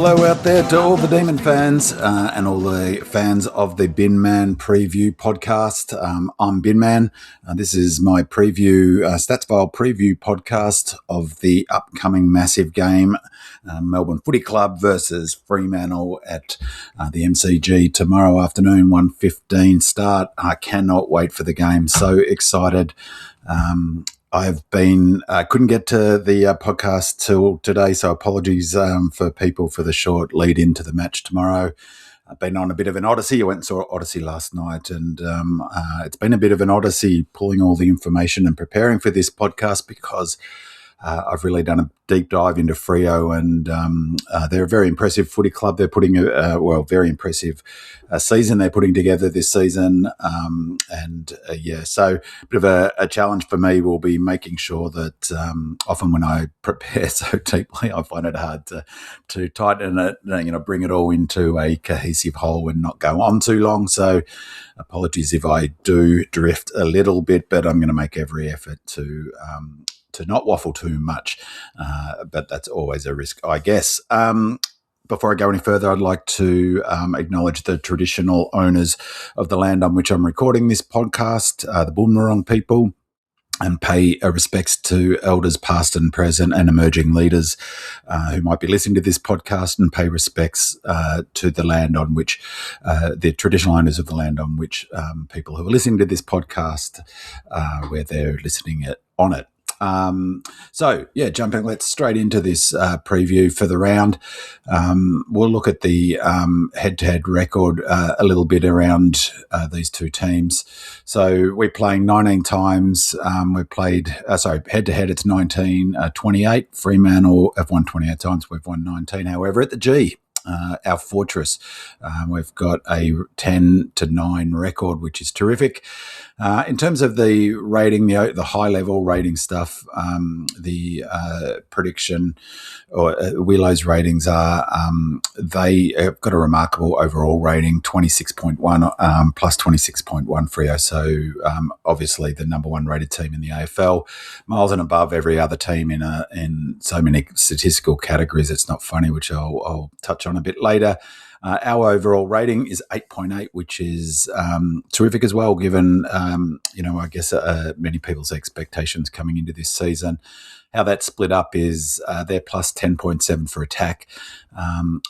Hello out there to all the Demon fans and all the fans of the Binman preview podcast. I'm Binman. This is my preview, stats file preview podcast of the upcoming massive game, Melbourne Footy Club versus Fremantle at the MCG tomorrow afternoon, 1:15 start. I cannot wait for the game. So excited. I've been couldn't get to the podcast till today, so apologies for people for the short lead into the match tomorrow. I've been on a bit of an odyssey. I went and saw Odyssey last night, and it's been a bit of an odyssey pulling all the information and preparing for this podcast because I've really done a deep dive into Freo, and they're a very impressive footy club. They're putting very impressive season they're putting together this season. So a bit of a challenge for me will be making sure that often when I prepare so deeply, I find it hard to tighten it, bring it all into a cohesive whole and not go on too long. So apologies if I do drift a little bit, but I'm going to make every effort to not waffle too much, but that's always a risk, I guess. Before I go any further, I'd like to acknowledge the traditional owners of the land on which I'm recording this podcast, the Boonwurrung people, and pay respects to elders past and present and emerging leaders who might be listening to this podcast, and pay respects to the land on which, the traditional owners of the land on which people who are listening to this podcast, where they're listening on it. Jumping let's straight into this preview for the round. We'll look at the head-to-head record a little bit around these two teams. So we're playing 19 times. We've played, head-to-head it's 19-28. Fremantle have won 28 times. We've won 19. However, at the G, our fortress, we've got a 10-9 record, which is terrific. In terms of the rating, the high-level rating stuff, the prediction or Willows ratings are they have got a remarkable overall rating, 26.1 plus 26.1 Freo. So obviously the number one rated team in the AFL, miles and above every other team in so many statistical categories. It's not funny, which I'll touch on a bit later. Our overall rating is 8.8, which is terrific as well, given, I guess many people's expectations coming into this season. How that's split up is they're plus 10.7 for attack.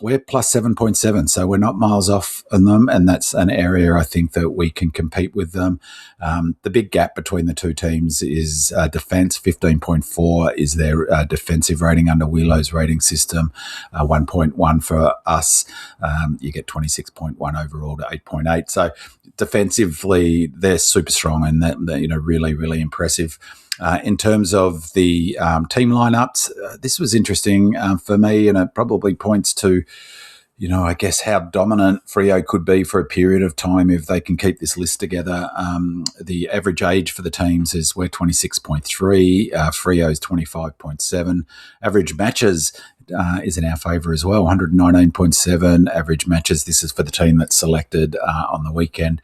We're plus 7.7, so we're not miles off on them, and that's an area I think that we can compete with them. The big gap between the two teams is defence. 15.4 is their defensive rating under Wheelo's rating system, 1.1 for us. You get 26.1 overall to 8.8. So defensively, they're super strong, and that really, really impressive. In terms of the team lineups, this was interesting for me, and it probably points to, I guess how dominant Freo could be for a period of time if they can keep this list together. The average age for the teams is we're 26.3, Freo's 25.7. Average matches is in our favour as well, 119.7 average matches. This is for the team that's selected on the weekend,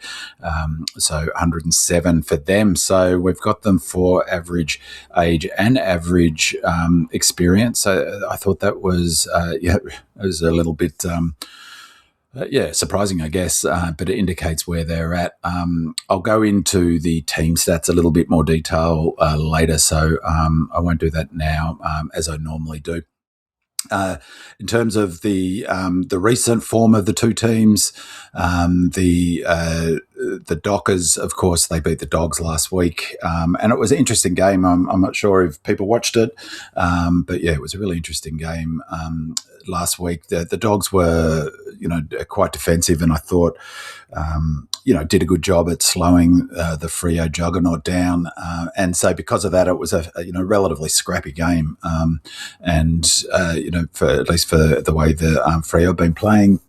so 107 for them. So we've got them for average age and average experience. So I thought that was it was a little bit surprising, I guess, but it indicates where they're at. I'll go into the team stats a little bit more detail later, so I won't do that now as I normally do. In terms of the recent form of the two teams, the Dockers, of course, they beat the Dogs last week, and it was an interesting game. I'm not sure if people watched it, but yeah, it was a really interesting game last week. The Dogs were, quite defensive, and I thought, did a good job at slowing the Freo juggernaut down, and so because of that, it was a relatively scrappy game, for at least for the way the Freo have been playing.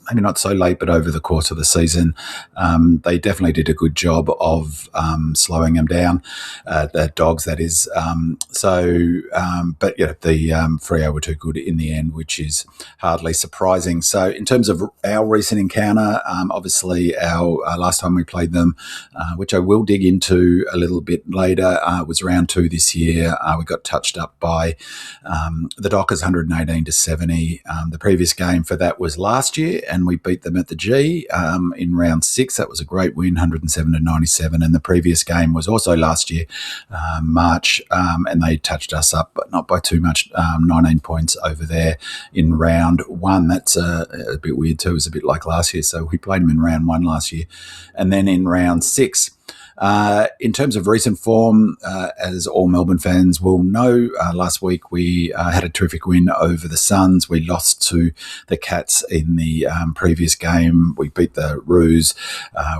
maybe not so late, but over the course of the season, they definitely did a good job of slowing them down. The Dogs, that is. But the Freo were too good in the end, which is hardly surprising. So in terms of our recent encounter, obviously our last time we played them, which I will dig into a little bit later, was round 2 this year. We got touched up by the Dockers 118-70. The previous game for that was last year, and we beat them at the G in round 6. That was a great win, 107-97. And the previous game was also last year, March, and they touched us up, but not by too much, 19 points over there in round 1. That's a bit weird too. It was a bit like last year. So we played them in round 1 last year. And then in round 6, in terms of recent form, as all Melbourne fans will know, last week we had a terrific win over the Suns. We lost to the Cats in the previous game. We beat the Roos,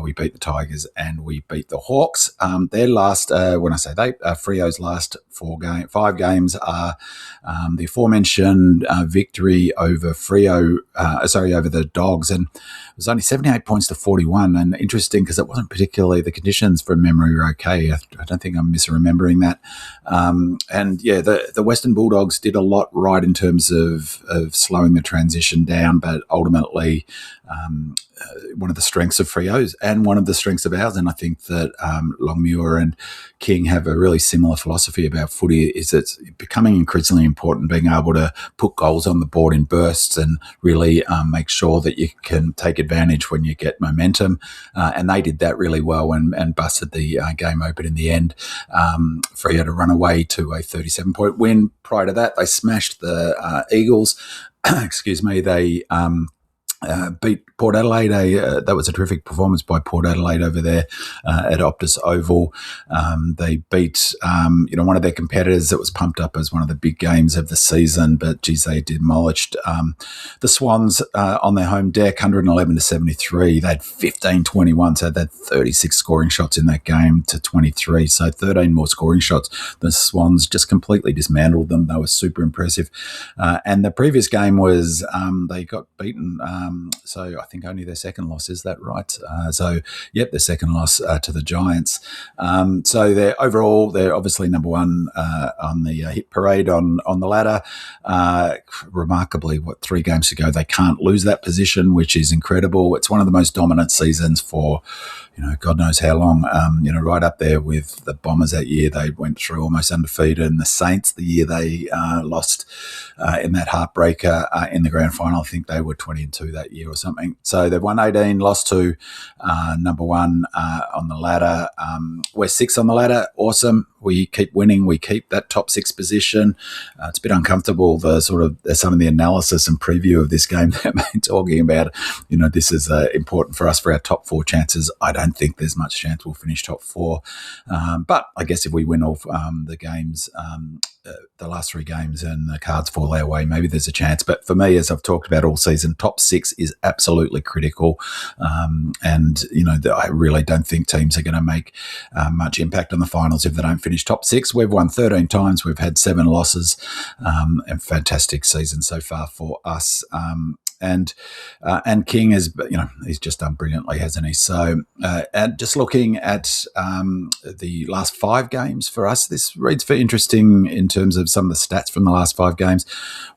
we beat the Tigers, and we beat the Hawks. Their last, when I say they, Freo's last 5 games are the aforementioned victory over over the Dogs, and it was only 78 points to 41. And interesting because it wasn't particularly, the conditions from memory were okay. I don't think I'm misremembering that. The Western Bulldogs did a lot right in terms of slowing the transition down, but ultimately one of the strengths of Freo's and one of the strengths of ours, and I think that Longmuir and King have a really similar philosophy about footy, is it's becoming increasingly important being able to put goals on the board in bursts and really make sure that you can take advantage when you get momentum. And they did that really well and busted the game open in the end. Freo to run away to a 37-point win. Prior to that, they smashed the Eagles. Excuse me. They beat Port Adelaide. That was a terrific performance by Port Adelaide over there at Optus Oval. They beat one of their competitors that was pumped up as one of the big games of the season, but geez, they demolished the Swans on their home deck, 111-73. They had 15-21, so they had 36 scoring shots in that game to 23, so 13 more scoring shots. The Swans just completely dismantled them. They were super impressive. And the previous game was they got beaten. So I think only their second loss, is that right? Their second loss to the Giants. So they're obviously number 1 on the hit parade on the ladder. Remarkably, 3 games ago, they can't lose that position, which is incredible. It's one of the most dominant seasons for, God knows how long, right up there with the Bombers that year. They went through almost undefeated, and the Saints, the year they lost in that heartbreaker in the grand final, I think they were 20-2 that year or something. So they've won 18, lost to number 1 on the ladder. We're 6 on the ladder. Awesome. We keep winning. We keep that top 6 position. It's a bit uncomfortable, some of the analysis and preview of this game that I've been talking about. This is important for us for our top 4 chances. I don't think there's much chance we'll finish top 4. But I guess if we win all the games, the last 3 games, and the cards fall our way, maybe there's a chance. But for me, as I've talked about all season, top 6 is absolutely critical. I really don't think teams are going to make much impact on the finals if they don't finish top 6. We've won 13 times. We've had 7 losses. A fantastic season so far for us. And King has, he's just done brilliantly, hasn't he? So, and just looking at the last 5 games for us, this reads for interesting in terms of some of the stats from the last 5 games.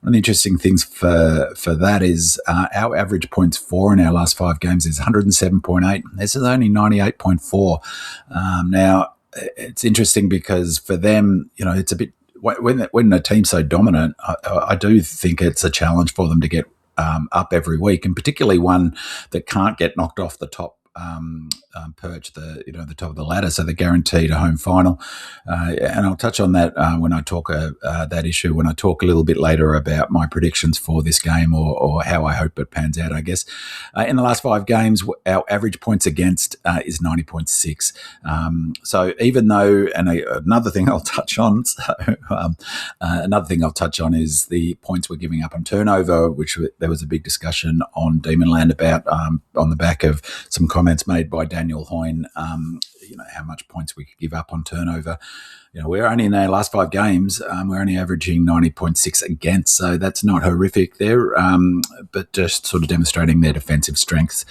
One of the interesting things for that is our average points for in our last 5 games is 107.8. This is only 98.4. Now, it's interesting because for them, it's a bit, when a team's so dominant, I do think it's a challenge for them to get up every week, and particularly one that can't get knocked off the top perch, the top of the ladder, so they're guaranteed a home final. And I'll touch on that when I talk that issue, when I talk a little bit later about my predictions for this game or how I hope it pans out, I guess. In the last 5 games, our average points against is 90.6. So even though, and another thing I'll touch on, is the points we're giving up on turnover, which there was a big discussion on Demonland about on the back of some comments made by Daniel Hoyne, how much points we could give up on turnover. We're only in our last 5 games, we're only averaging 90.6 against, so that's not horrific there, but just sort of demonstrating their defensive strengths.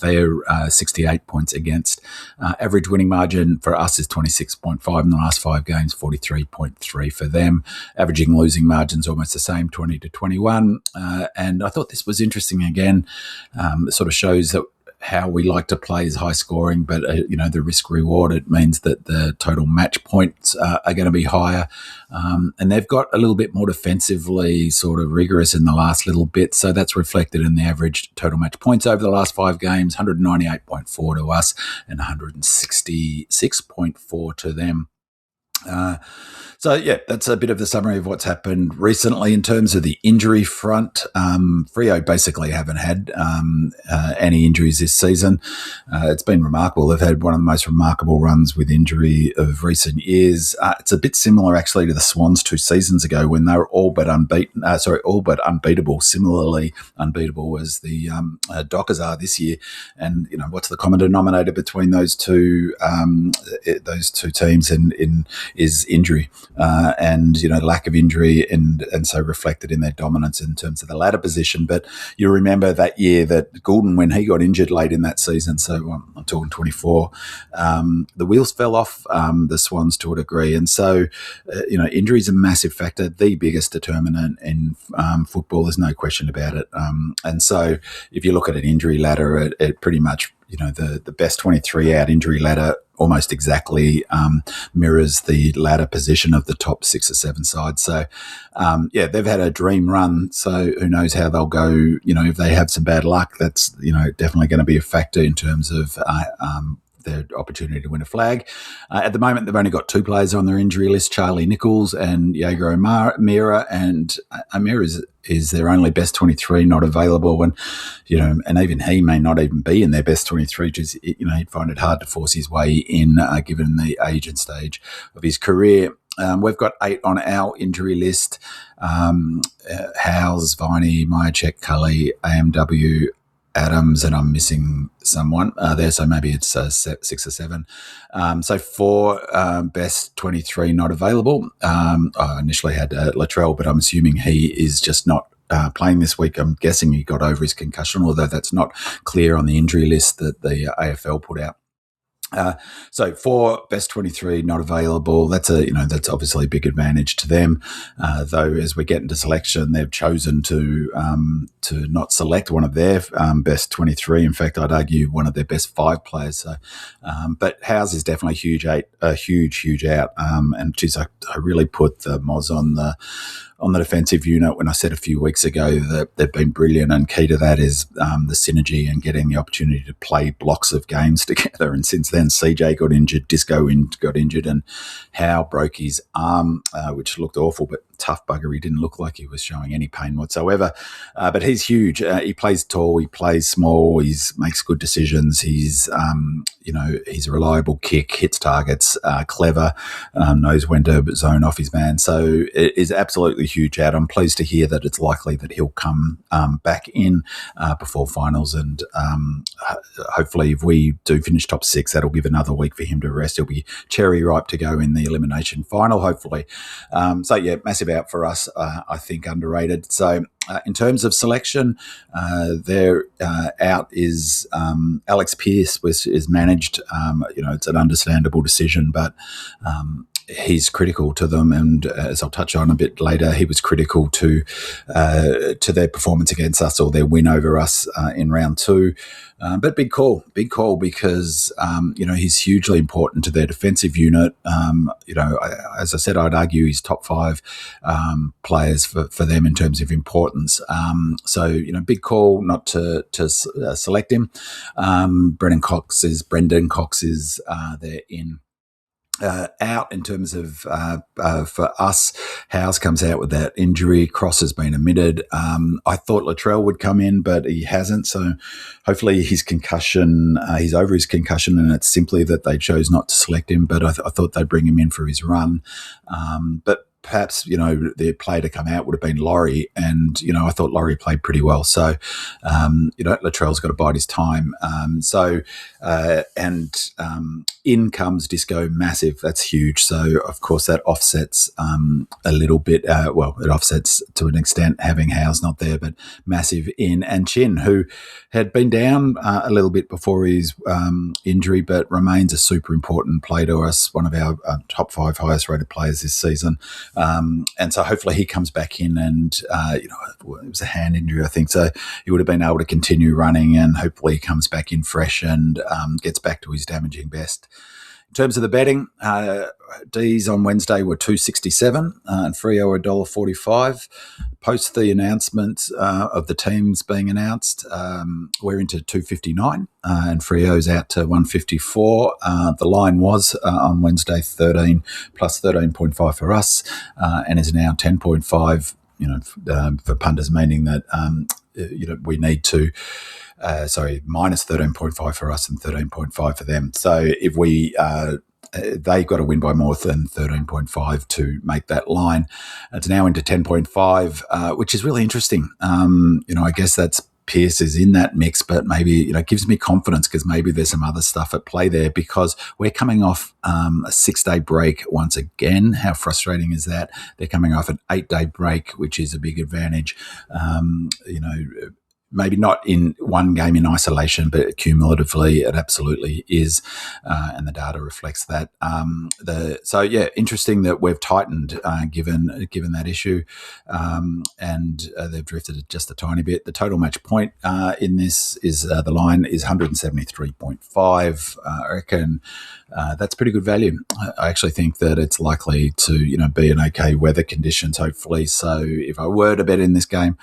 They're 68 points against. Average winning margin for us is 26.5 in the last 5 games, 43.3 for them. Averaging losing margins almost the same, 20 to 21. And I thought this was interesting again. It sort of shows that how we like to play is high scoring, but the risk reward, it means that the total match points are going to be higher, and they've got a little bit more defensively sort of rigorous in the last little bit, so that's reflected in the average total match points over the last 5 games, 198.4 to us and 166.4 to them. So, yeah, that's a bit of the summary of what's happened recently in terms of the injury front. Freo basically haven't had any injuries this season. It's been remarkable. They've had one of the most remarkable runs with injury of recent years. It's a bit similar, actually, to the Swans 2 seasons ago when they were all but unbeatable. Similarly unbeatable as the Dockers are this year. And what's the common denominator between those two teams is injury. And lack of injury, and so reflected in their dominance in terms of the ladder position. But you remember that year that Goulden, when he got injured late in that season, so I'm talking 24, the wheels fell off the Swans to a degree, and so injury is a massive factor, the biggest determinant in football. There's no question about it. And so if you look at an injury ladder, it pretty much the best 23 out injury ladder almost exactly mirrors the ladder position of the top 6 or 7 sides. So, they've had a dream run. So who knows how they'll go. If they have some bad luck, that's definitely going to be a factor in terms of their opportunity to win a flag. At the moment, they've only got 2 players on their injury list, Charlie Nichols and Jaeger O'Meara, and O'Meara is their only best 23 not available, and and even he may not even be in their best 23. Just he'd find it hard to force his way in, given the age and stage of his career. We've got 8 on our injury list: Howes, Viney, Myercheck, Cully, AMW, Adams, and I'm missing someone there, so maybe it's 6 or 7. So 4 best 23 not available. I initially had Latrell, but I'm assuming he is just not playing this week. I'm guessing he got over his concussion, although that's not clear on the injury list that the AFL put out. So 4 best 23 not available. That's that's obviously a big advantage to them. Though as we get into selection, they've chosen to not select one of their best 23. In fact, I'd argue one of their best 5 players. So, but Howes is definitely a huge out. And geez, I really put the Moz on the defensive unit when I said a few weeks ago that they've been brilliant, and key to that is the synergy and getting the opportunity to play blocks of games together. And since then, CJ got injured, Disco got injured, and Howe broke his arm, which looked awful, but tough bugger. He didn't look like he was showing any pain whatsoever. But he's huge. He plays tall, he plays small, he makes good decisions. He's a reliable kick, hits targets, clever, knows when to zone off his man. So it is absolutely huge out. I'm pleased to hear that it's likely that he'll come back in before finals, and hopefully if we do finish top 6, that'll give another week for him to rest. He'll be cherry ripe to go in the elimination final, hopefully. So yeah, massive out for us. I think underrated. So in terms of selection, their out is Alex Pearce, which is managed. It's an understandable decision, but he's critical to them, and as I'll touch on a bit later, he was critical to their performance against us, or their win over us in round 2. But big call because he's hugely important to their defensive unit. As I said, I'd argue he's top 5 players for them in terms of importance. So big call not to select him. Brendan Cox is there in. Out in terms of for us, Howes comes out with that injury. Cross has been omitted. I thought Latrell would come in, but he hasn't. So hopefully his concussion, he's over his concussion, and it's simply that they chose not to select him. But I thought they'd bring him in for his run. But perhaps, the player to come out would have been Laurie. And, I thought Laurie played pretty well. So, Latrell's got to bide his time. In comes Disco Massive. That's huge. So, of course, that offsets a little bit. It offsets to an extent having Howe's not there, but Massive in. And Chin, who had been down a little bit before his injury, but remains a super important player to us, one of our top 5 highest rated players this season. And so hopefully he comes back in and, it was a hand injury, I think. So he would have been able to continue running, and hopefully he comes back in fresh and gets back to his damaging best. In terms of the betting, D's on Wednesday were $2.67 and Freo were $1.45. Post the announcement of the teams being announced, we're into $2.59 and Freo's out to $1.54. The line was on Wednesday 13 plus 13.5 for us, and is now 10.5. For punters, meaning that we need to. Minus 13.5 for us and 13.5 for them. So if they've got to win by more than 13.5 to make that line. It's now into 10.5, which is really interesting. I guess that's Pierce is in that mix, but maybe, it gives me confidence because maybe there's some other stuff at play there, because we're coming off a 6-day break once again. How frustrating is that? They're coming off an 8-day break, which is a big advantage. Maybe not in one game in isolation, but cumulatively it absolutely is, and the data reflects that. Interesting that we've tightened given that issue, and they've drifted just a tiny bit. The total match point in this is the line is 173.5. I reckon that's pretty good value. I actually think that it's likely to be an okay weather conditions, hopefully. So if I were to bet in this game,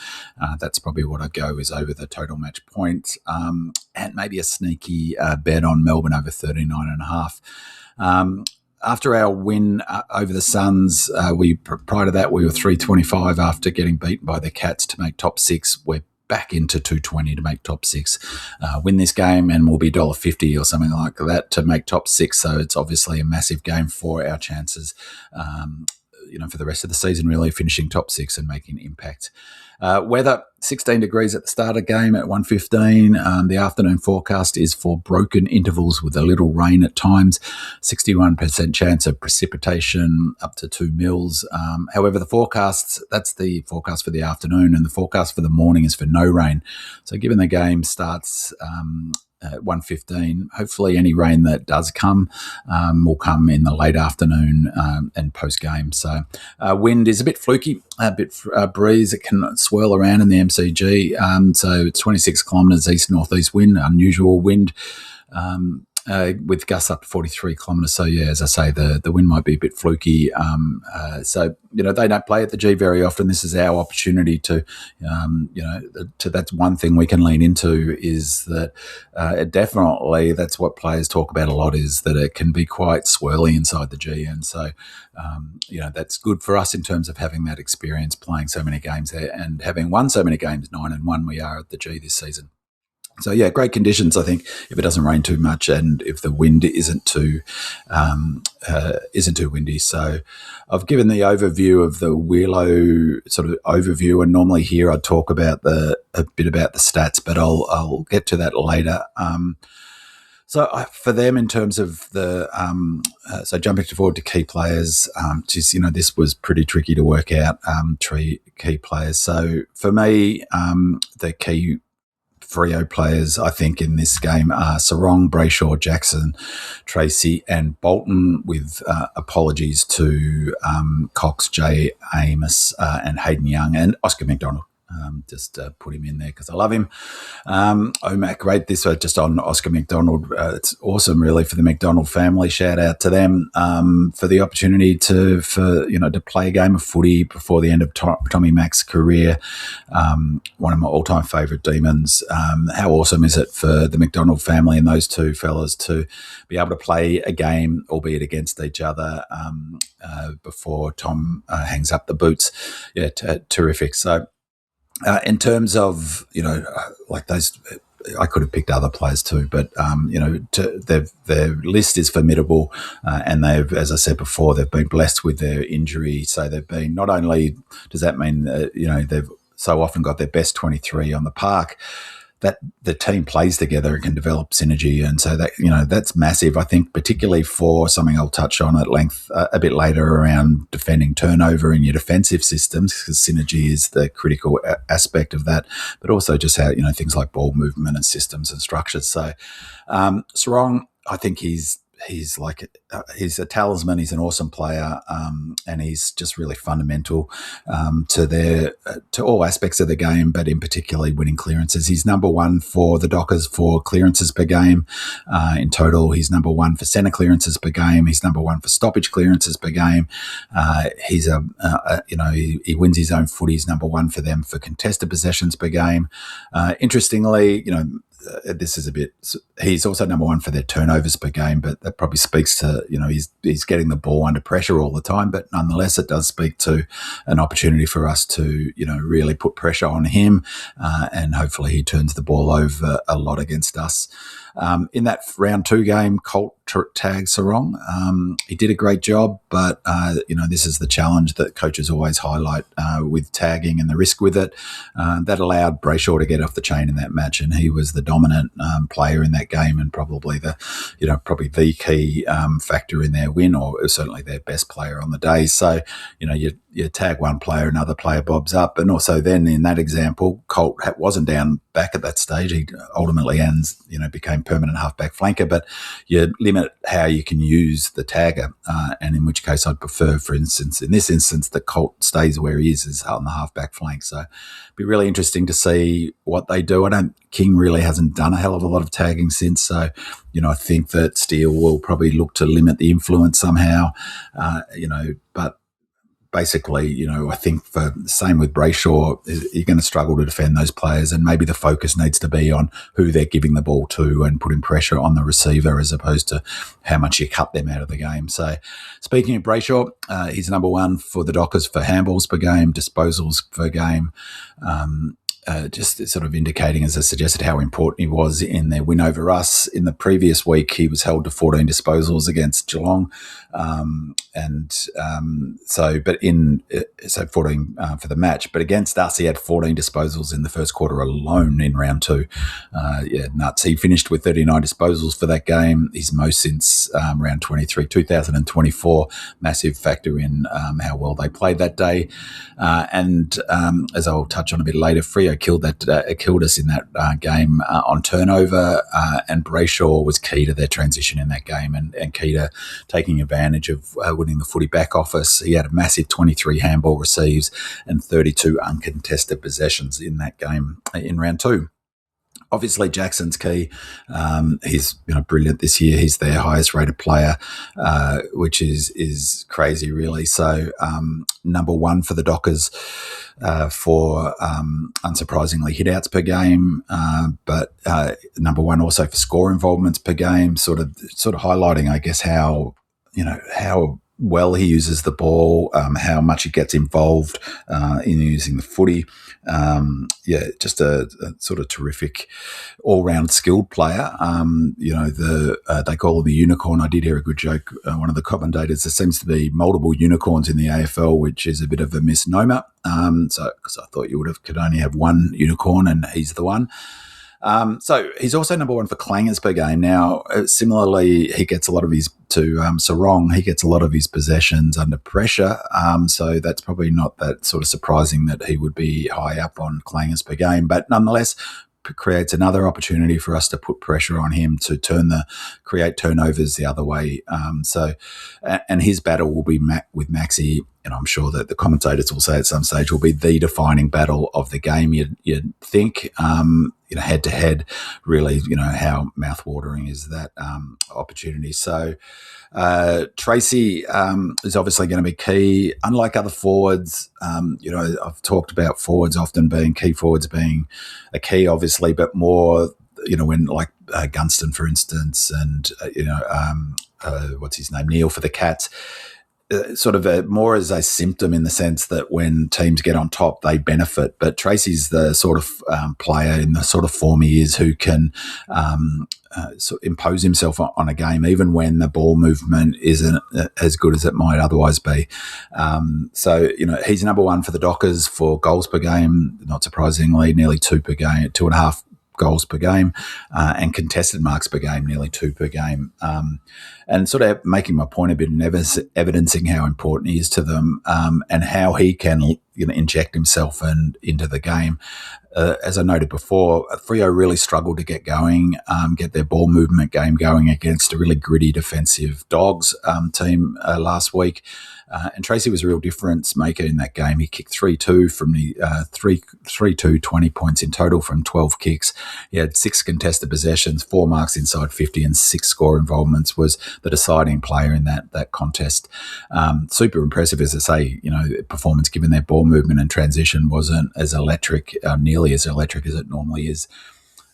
that's probably what I'd go, is over the total match point, and maybe a sneaky bet on Melbourne over 39.5. After our win over the Suns, prior to that we were 325 after getting beaten by the Cats to make top 6. We're back into 220 to make top 6. Win this game and we'll be $1.50 or something like that to make top 6. So it's obviously a massive game for our chances, for the rest of the season, really finishing top 6 and making an impact. Weather, 16 degrees at the start of the game at 1:15. The afternoon forecast is for broken intervals with a little rain at times, 61% chance of precipitation up to 2 mils. However, that's the forecast for the afternoon, and the forecast for the morning is for no rain. So given the game starts at 1:15, hopefully any rain that does come will come in the late afternoon and post-game. So wind is a bit fluky, a bit breeze. It can swirl around in the MCG. So it's 26 kilometres east-northeast wind, unusual wind. With gusts up to 43 kilometres. So, as I say, the wind might be a bit fluky. They don't play at the G very often. This is our opportunity to that's one thing we can lean into, is that definitely that's what players talk about a lot, is that it can be quite swirly inside the G. And so, that's good for us in terms of having that experience playing so many games there and having won so many games, 9-1 we are at the G this season. So great conditions. I think if it doesn't rain too much and if the wind isn't too windy. So I've given the overview of the Wheelo sort of overview, and normally here I'd talk about a bit about the stats, but I'll get to that later. For them, in terms of the jumping forward to key players, this was pretty tricky to work out. Key players. So for me, the key Freo players, I think, in this game are Sarong, Brayshaw, Jackson, Tracy and Bolton, with apologies to Cox, Jay Amos and Hayden Young and Oscar McDonald. Just put him in there because I love him. OMAC, great. This just on Oscar McDonald. It's awesome, really, for the McDonald family. Shout out to them for the opportunity to play a game of footy before the end of Tommy Mack's career. One of my all-time favourite demons. How awesome is it for the McDonald family and those two fellas to be able to play a game, albeit against each other, before Tom hangs up the boots? Terrific. So. In terms of, those I could have picked other players too, but their list is formidable, and they've, as I said before, they've been blessed with their injury. So they've been, not only does that mean they've so often got their best 23 on the park, that the team plays together and can develop synergy. And so that, that's massive, I think, particularly for something I'll touch on at length a bit later around defending turnover in your defensive systems, because synergy is the critical aspect of that, but also just how, things like ball movement and systems and structures. So Sarong, I think he's he's a talisman. He's an awesome player, and he's just really fundamental to all aspects of the game, but in particularly winning clearances. He's number one for the Dockers for clearances per game. In total, he's number one for centre clearances per game. He's number one for stoppage clearances per game. He's he wins his own footy. He's number one for them for contested possessions per game. Interestingly, this is he's also number one for their turnovers per game, but that probably speaks to, he's getting the ball under pressure all the time, but nonetheless, it does speak to an opportunity for us to, really put pressure on him, and hopefully he turns the ball over a lot against us. In that round 2 game, Colt tagged Sarong. He did a great job, but, this is the challenge that coaches always highlight with tagging and the risk with it. That allowed Brayshaw to get off the chain in that match, and he was the dominant player in that game, and probably the key factor in their win, or certainly their best player on the day. So, you tag one player, another player bobs up. And also then in that example, Colt wasn't down back at that stage. He ultimately became permanent halfback flanker, but you limit how you can use the tagger. And in which case I'd prefer, for instance, in this instance, that Colt stays where he is on the halfback flank. So it'd be really interesting to see what they do. King really hasn't done a hell of a lot of tagging since. So, I think that Steele will probably look to limit the influence somehow, but basically, I think for the same with Brayshaw, you're going to struggle to defend those players, and maybe the focus needs to be on who they're giving the ball to and putting pressure on the receiver as opposed to how much you cut them out of the game. So speaking of Brayshaw, he's number one for the Dockers for handballs per game, disposals per game. Just sort of indicating, as I suggested, how important he was in their win over us. In the previous week, he was held to 14 disposals against Geelong. So 14 for the match. But against us, he had 14 disposals in the first quarter alone in round 2. Nuts. He finished with 39 disposals for that game. His most since round 23, 2024. Massive factor in how well they played that day. And as I'll touch on a bit later, Freo killed us in that game on turnover, and Brayshaw was key to their transition in that game and key to taking advantage of winning the footy back off us. He had a massive 23 handball receives and 32 uncontested possessions in that game in round 2. Obviously, Jackson's key. He's brilliant this year. He's their highest rated player, which is crazy, really. So number one for the Dockers for unsurprisingly hit-outs per game, but number one also for score involvements per game. Sort of highlighting, I guess, how well he uses the ball, how much he gets involved in using the footy. Just a sort of terrific all-round skilled player. They call him the unicorn. I did hear a good joke. One of the commentators, there seems to be multiple unicorns in the AFL, which is a bit of a misnomer. Because I thought you could only have one unicorn, and he's the one. So he's also number one for clangers per game. Now, similarly, he gets a lot of his Sarong. He gets a lot of his possessions under pressure. So that's probably not that sort of surprising that he would be high up on clangers per game. But nonetheless, creates another opportunity for us to put pressure on him to create turnovers the other way. And his battle will be with Maxi. And I'm sure that the commentators will say at some stage will be the defining battle of the game. You'd think, head to head, really, how mouthwatering is that opportunity. So Tracy is obviously going to be key. Unlike other forwards, I've talked about forwards often being key forwards being a key, obviously, but more, when like Gunston, for instance, and what's his name, Neil for the Cats. sort of more as a symptom in the sense that when teams get on top, they benefit. But Tracy's the sort of player in the sort of form he is who can impose himself on a game, even when the ball movement isn't as good as it might otherwise be. So, he's number one for the Dockers for goals per game, not surprisingly, nearly 2 per game, 2.5 goals per game, and contested marks per game, nearly 2 per game. And sort of making my point a bit and evidencing how important he is to them, and how he can inject himself into the game. As I noted before, Freo really struggled to get going, get their ball movement game going against a really gritty defensive Dogs team last week. And Tracy was a real difference maker in that game. He kicked 3-2 from the 3-2, 20 points in total from 12 kicks. He had 6 contested possessions, 4 marks inside 50, and 6 score involvements. Was the deciding player in that contest. Super impressive, as I say. Performance given their ball movement and transition wasn't as electric, nearly as electric as it normally is.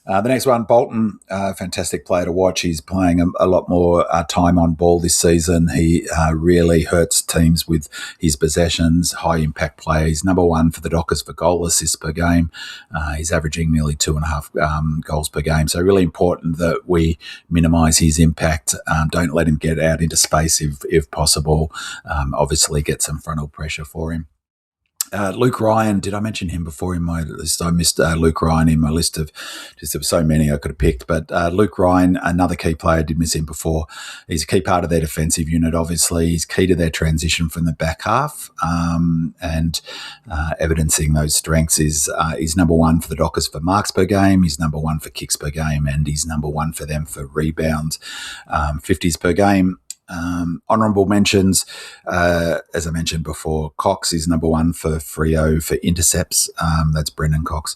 The next one, Bolton, fantastic player to watch. He's playing a lot more time on ball this season. He really hurts teams with his possessions, high impact player. He's number one for the Dockers for goal assists per game. He's averaging nearly 2.5 goals per game. So really important that we minimise his impact. Don't let him get out into space if possible. Obviously get some frontal pressure for him. Luke Ryan, did I mention him before in my list? I missed Luke Ryan in my list of just there were so many I could have picked. But Luke Ryan, another key player, did miss him before. He's a key part of their defensive unit, obviously. He's key to their transition from the back half, and evidencing those strengths is he's number one for the Dockers for marks per game. He's number one for kicks per game, and he's number one for them for rebounds, 50s per game. Honourable mentions, as I mentioned before, Cox is number one for Freo for intercepts. That's Brendan Cox,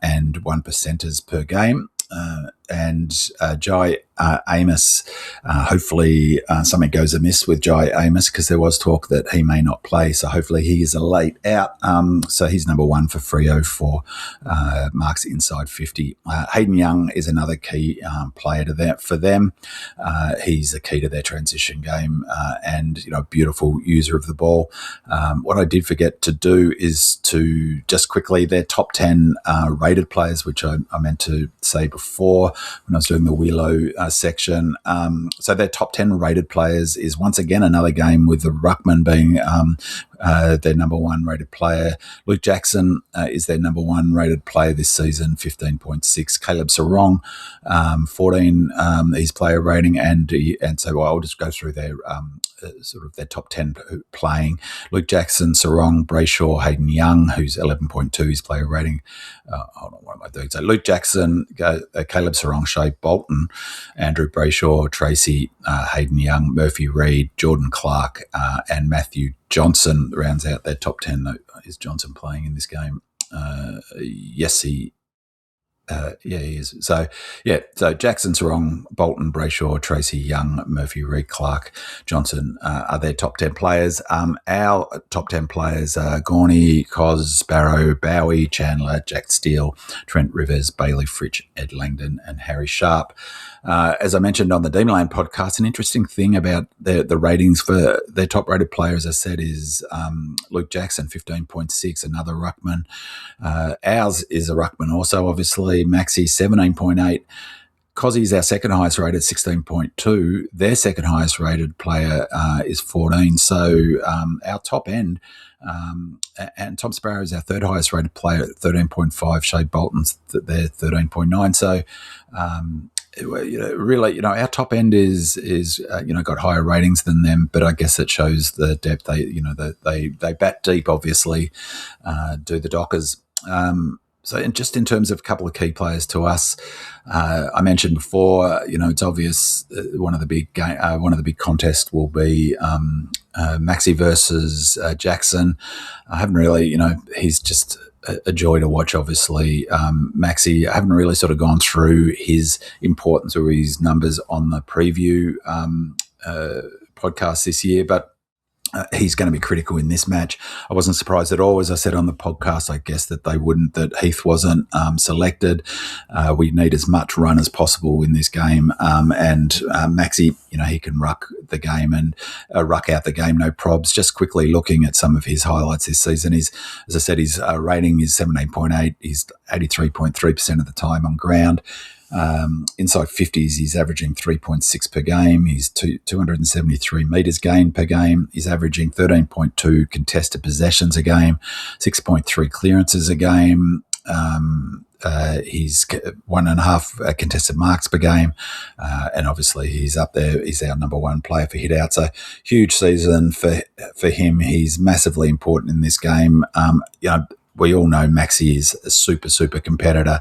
and 1%ers per game. And Jai Amos, hopefully something goes amiss with Jai Amos, because there was talk that he may not play. So hopefully he is a late out. So he's number one for Freo for marks inside 50. Hayden Young is another key player for them. He's a key to their transition game, and beautiful user of the ball. What I did forget to do is to just quickly their top 10 rated players, which I meant to say before when I was doing the Wheelo section. So their top 10 rated players is once again another game with the Ruckman being their number one rated player. Luke Jackson is their number one rated player this season, 15.6. Caleb Sarong, 14 his player rating, and so I'll just go through their sort of their top 10 playing. Luke Jackson, Sarong, Brayshaw, Hayden Young, who's 11.2 his player rating. Hold on, what am I doing? So Luke Jackson, Caleb Sarong, Shea Bolton, Andrew Brayshaw, Tracy, Hayden Young, Murphy Reid, Jordan Clark, and Matthew Johnson rounds out their top 10. Is Johnson playing in this game? Yes, he is. So Jackson, Sarong, Bolton, Brayshaw, Tracy, Young, Murphy, Reid, Clark, Johnson are their top 10 players. Our top 10 players are Gorney, Cos, Barrow, Bowie, Chandler, Jack Steele, Trent Rivers, Bailey Fritsch, Ed Langdon, and Harry Sharp. As I mentioned on the Demonland podcast, an interesting thing about the ratings for their top-rated player, as I said, is Luke Jackson, 15.6, another ruckman. Ours is a ruckman also, obviously. Maxi, 17.8. Cozzie's our second highest rated, 16.2. Their second highest rated player is 14. So our top end, and Tom Sparrow is our third highest rated player at 13.5. Shea Bolton's their 13.9. So really, our top end is got higher ratings than them, but I guess it shows the depth. They bat deep, obviously, do the Dockers. So, just in terms of a couple of key players to us, I mentioned before, it's obvious one of the big contests will be Maxi versus Jackson. I haven't really, he's just a joy to watch, obviously. Maxi, I haven't really sort of gone through his importance or his numbers on the preview podcast this year, but he's going to be critical in this match. I wasn't surprised at all. As I said on the podcast, I guess that that Heath wasn't selected. We need as much run as possible in this game. And Maxi, he can ruck the game and ruck out the game, no probs. Just quickly looking at some of his highlights this season, as I said, his rating is 17.8. He's 83.3% of the time on ground. Inside 50s, he's averaging 3.6 per game. He's 273 metres gained per game. He's averaging 13.2 contested possessions a game, 6.3 clearances a game. He's 1.5 contested marks per game. And obviously he's up there. He's our number one player for hit out. So huge season for him. He's massively important in this game. We all know Maxi is a super, super competitor.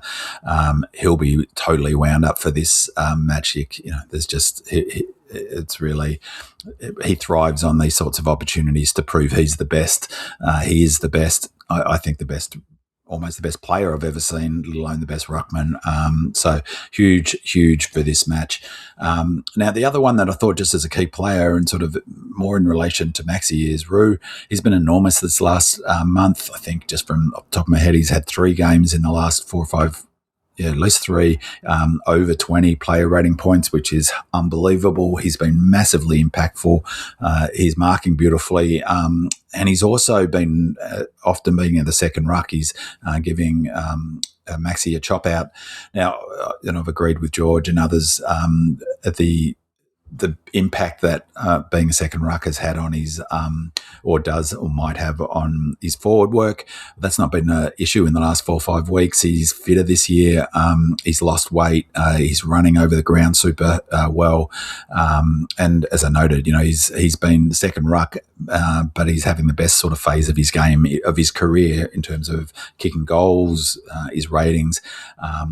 He'll be totally wound up for this match. There's just it's really, he thrives on these sorts of opportunities to prove he's the best. He is the best. I think the best. Almost the best player I've ever seen, let alone the best ruckman. So huge for this match. Now, the other one that I thought just as a key player and sort of more in relation to Maxi is Rue. He's been enormous this last month. I think just from off the top of my head, he's had 3 games in the last 4 or 5, at least 3 over 20 player rating points, which is unbelievable. He's been massively impactful. He's marking beautifully. And he's also been often being in the second ruck. He's giving Maxi a chop out. Now, I've agreed with George and others at the impact that being a second ruck has had on his, or does or might have on his forward work. That's not been an issue in the last 4 or 5 weeks. He's fitter this year. He's lost weight. He's running over the ground super well. And as I noted, he's been the second ruck, but he's having the best sort of phase of his game, of his career in terms of kicking goals, his ratings.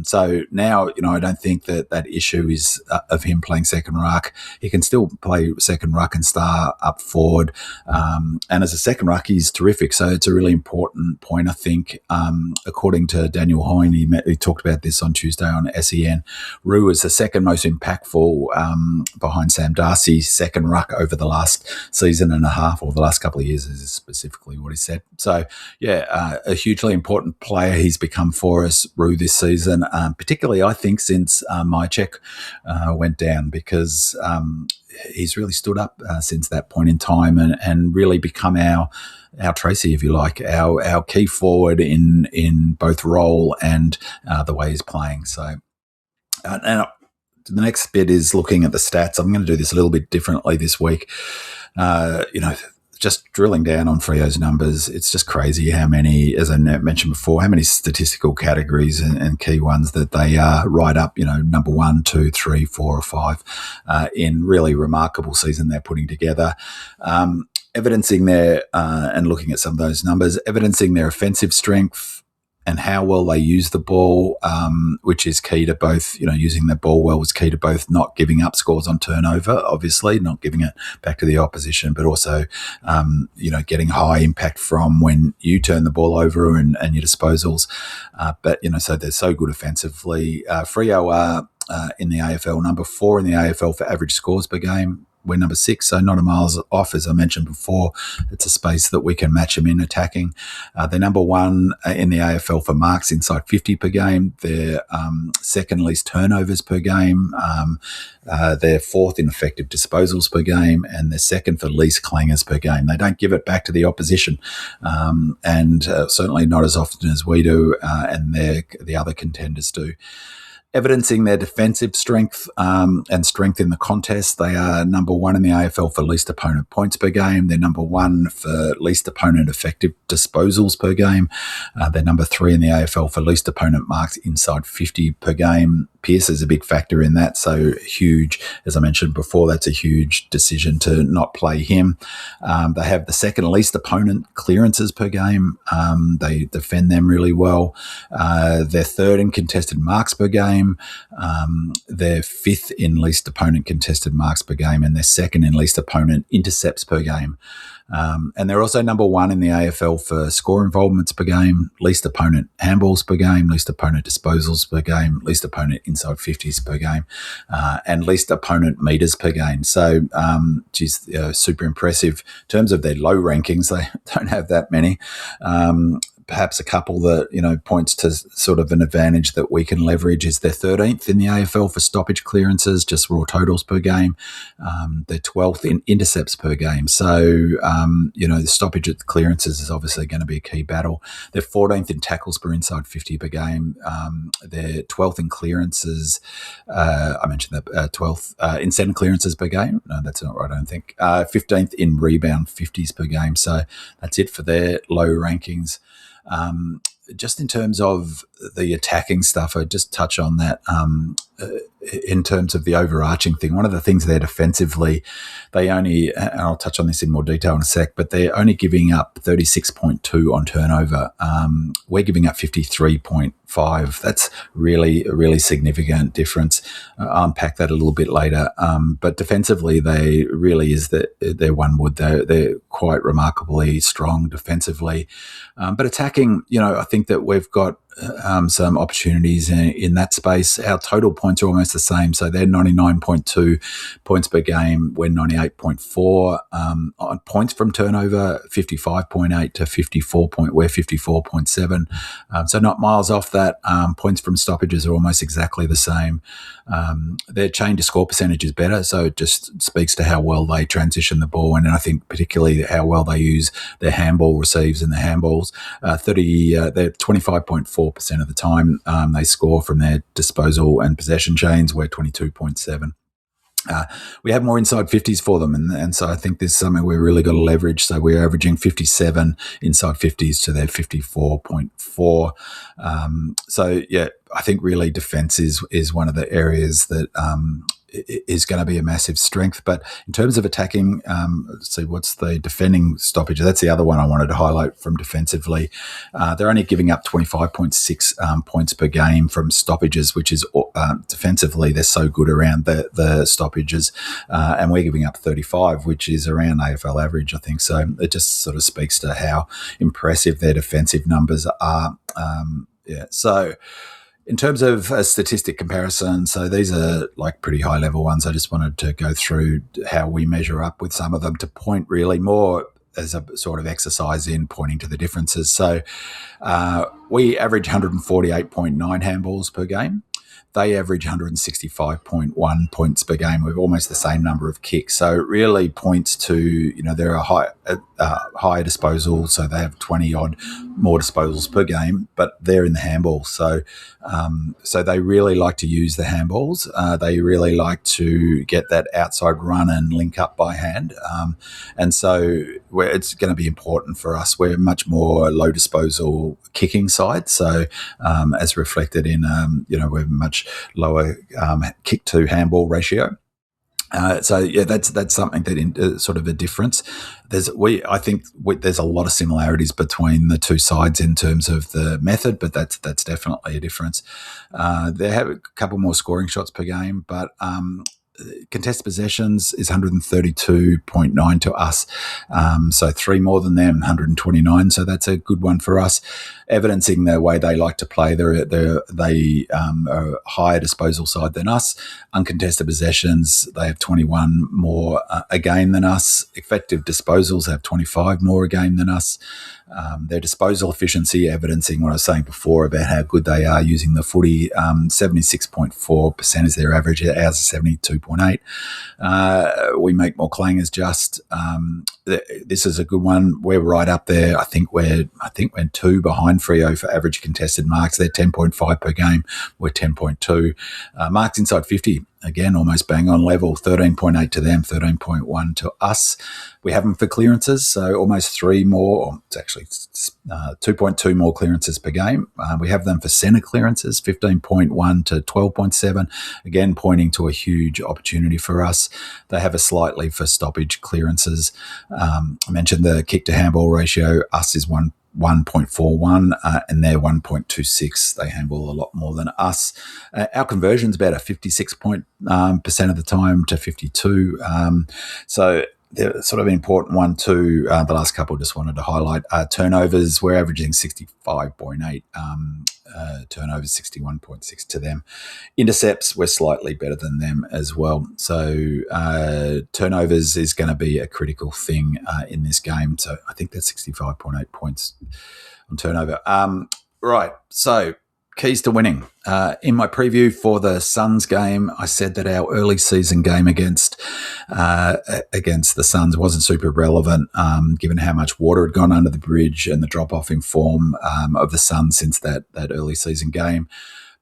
So now, I don't think that issue is of him playing second ruck. He can still play second ruck and star up forward. And as a second ruck, he's terrific. So it's a really important point, I think. According to Daniel Hoyne, he talked about this on Tuesday on SEN. Rue is the second most impactful behind Sam Darcy, second ruck over the last season and a half, or the last couple of years is specifically what he said. So, a hugely important player he's become for us, Rue, this season, particularly, I think, since Mychek went down, because he's really stood up since that point in time and really become our Tracy, if you like, our key forward in both role and the way he's playing. So, and the next bit is looking at the stats. I'm going to do this a little bit differently this week. Just drilling down on Freo's numbers, it's just crazy how many, as I mentioned before, how many statistical categories and key ones that they write up, number 1, 2, 3, 4 or 5 in really remarkable season they're putting together. Evidencing their, and looking at some of those numbers, evidencing their offensive strength and how well they use the ball, which is key to both, using the ball well is key to both not giving up scores on turnover, obviously, not giving it back to the opposition, but also, getting high impact from when you turn the ball over and your disposals. So they're so good offensively. Freo are in the AFL number 4 in the AFL for average scores per game. We're number 6, so not a miles off, as I mentioned before. It's a space that we can match them in attacking. They're number 1 in the AFL for marks inside 50 per game. They're second least turnovers per game. They're 4th in effective disposals per game, and they're second for least clangers per game. They don't give it back to the opposition, and certainly not as often as we do, and the other contenders do. Evidencing their defensive strength and strength in the contest, they are number 1 in the AFL for least opponent points per game. They're number 1 for least opponent effective disposals per game. They're number 3 in the AFL for least opponent marks inside 50 per game. Pearce is a big factor in that, so huge. As I mentioned before, that's a huge decision to not play him. They have the second least opponent clearances per game. They defend them really well. They're 3rd in contested marks per game. They're 5th in least opponent contested marks per game, and they're 2nd in least opponent intercepts per game. And they're also number 1 in the AFL for score involvements per game, least opponent handballs per game, least opponent disposals per game, least opponent inside 50s per game, and least opponent meters per game. So, super impressive. In terms of their low rankings, they don't have that many. perhaps a couple that, points to sort of an advantage that we can leverage is they're 13th in the AFL for stoppage clearances, just raw totals per game. They're 12th in intercepts per game. So, the stoppage at clearances is obviously going to be a key battle. They're 14th in tackles per inside 50 per game. They're 12th in clearances. I mentioned that 12th in centre clearances per game. No, that's not right, I don't think. 15th in rebound 50s per game. So that's it for their low rankings. Just in terms of the attacking stuff, I just touch on that in terms of the overarching thing. One of the things there defensively, they only, and I'll touch on this in more detail in a sec, but they're only giving up 36.2 on turnover. We're giving up 53.5. That's really a really significant difference. I'll unpack that a little bit later. But defensively, they really is they're one wood. They're quite remarkably strong defensively. But attacking, I think that we've got some opportunities in that space. Our total points are almost the same. So they're 99.2 points per game. We're 98.4. On points from turnover, 55.8 to 54. We're 54.7. So not miles off that. Points from stoppages are almost exactly the same. Their chain to score percentage is better. So it just speaks to how well they transition the ball. And I think particularly how well they use their handball receives and their handballs. They're 25.4% of the time they score from their disposal and possession chains. We're 22.7. We have more inside 50s for them, and so I think this is something we've really got to leverage. So we're averaging 57 inside 50s to their 54.4. So, yeah, I think really defence is one of the areas that is going to be a massive strength. But in terms of attacking, let's see, what's the defending stoppage? That's the other one I wanted to highlight from defensively. They're only giving up 25.6 points per game from stoppages, which is defensively, they're so good around the stoppages. And we're giving up 35, which is around AFL average, I think. So it just sort of speaks to how impressive their defensive numbers are. So in terms of a statistic comparison, so these are like pretty high level ones. I just wanted to go through how we measure up with some of them to point really more as a sort of exercise in pointing to the differences. So we average 148.9 handballs per game. They average 165.1 points per game with almost the same number of kicks. So it really points to, they're a higher disposal, so they have 20 odd more disposals per game, but they're in the handball. So they really like to use the handballs. They really like to get that outside run and link up by hand. And so it's going to be important for us. We're much more low disposal kicking side. So as reflected in, we're much lower kick to handball ratio. That's something that sort of a difference. I think there's a lot of similarities between the two sides in terms of the method, but that's definitely a difference. They have a couple more scoring shots per game, but contested possessions is 132.9 to us. So 3 more than them, 129. So that's a good one for us, evidencing the way they like to play. They are a higher disposal side than us. Uncontested possessions, they have 21 more a game than us. Effective disposals have 25 more a game than us. Their disposal efficiency, evidencing what I was saying before about how good they are using the footy, 76.4% is their average. Ours is 72.8. We make more clangers just. This is a good one. We're right up there. I think we're 2 behind Freo for average contested marks. They're 10.5 per game. We're 10.2. Marks inside 50. Again, almost bang on level, 13.8 to them, 13.1 to us. We have them for clearances, so almost 3 more, or it's actually 2.2 more clearances per game. We have them for centre clearances, 15.1 to 12.7, again, pointing to a huge opportunity for us. They have a slightly for stoppage clearances. I mentioned the kick to handball ratio. Us is 1.41 and they're 1.26. They handball a lot more than us. Our conversion's better, 56% of the time to 52. So they're sort of an important one too. The last couple just wanted to highlight. Turnovers, we're averaging 65.8. Turnovers 61.6 to them. Intercepts, we're slightly better than them as well. So turnovers is going to be a critical thing in this game. So I think that's 65.8 points. turnover. Right, so keys to winning. In my preview for the Suns game, I said that our early season game against the Suns wasn't super relevant, given how much water had gone under the bridge and the drop-off in form of the Suns since that early season game.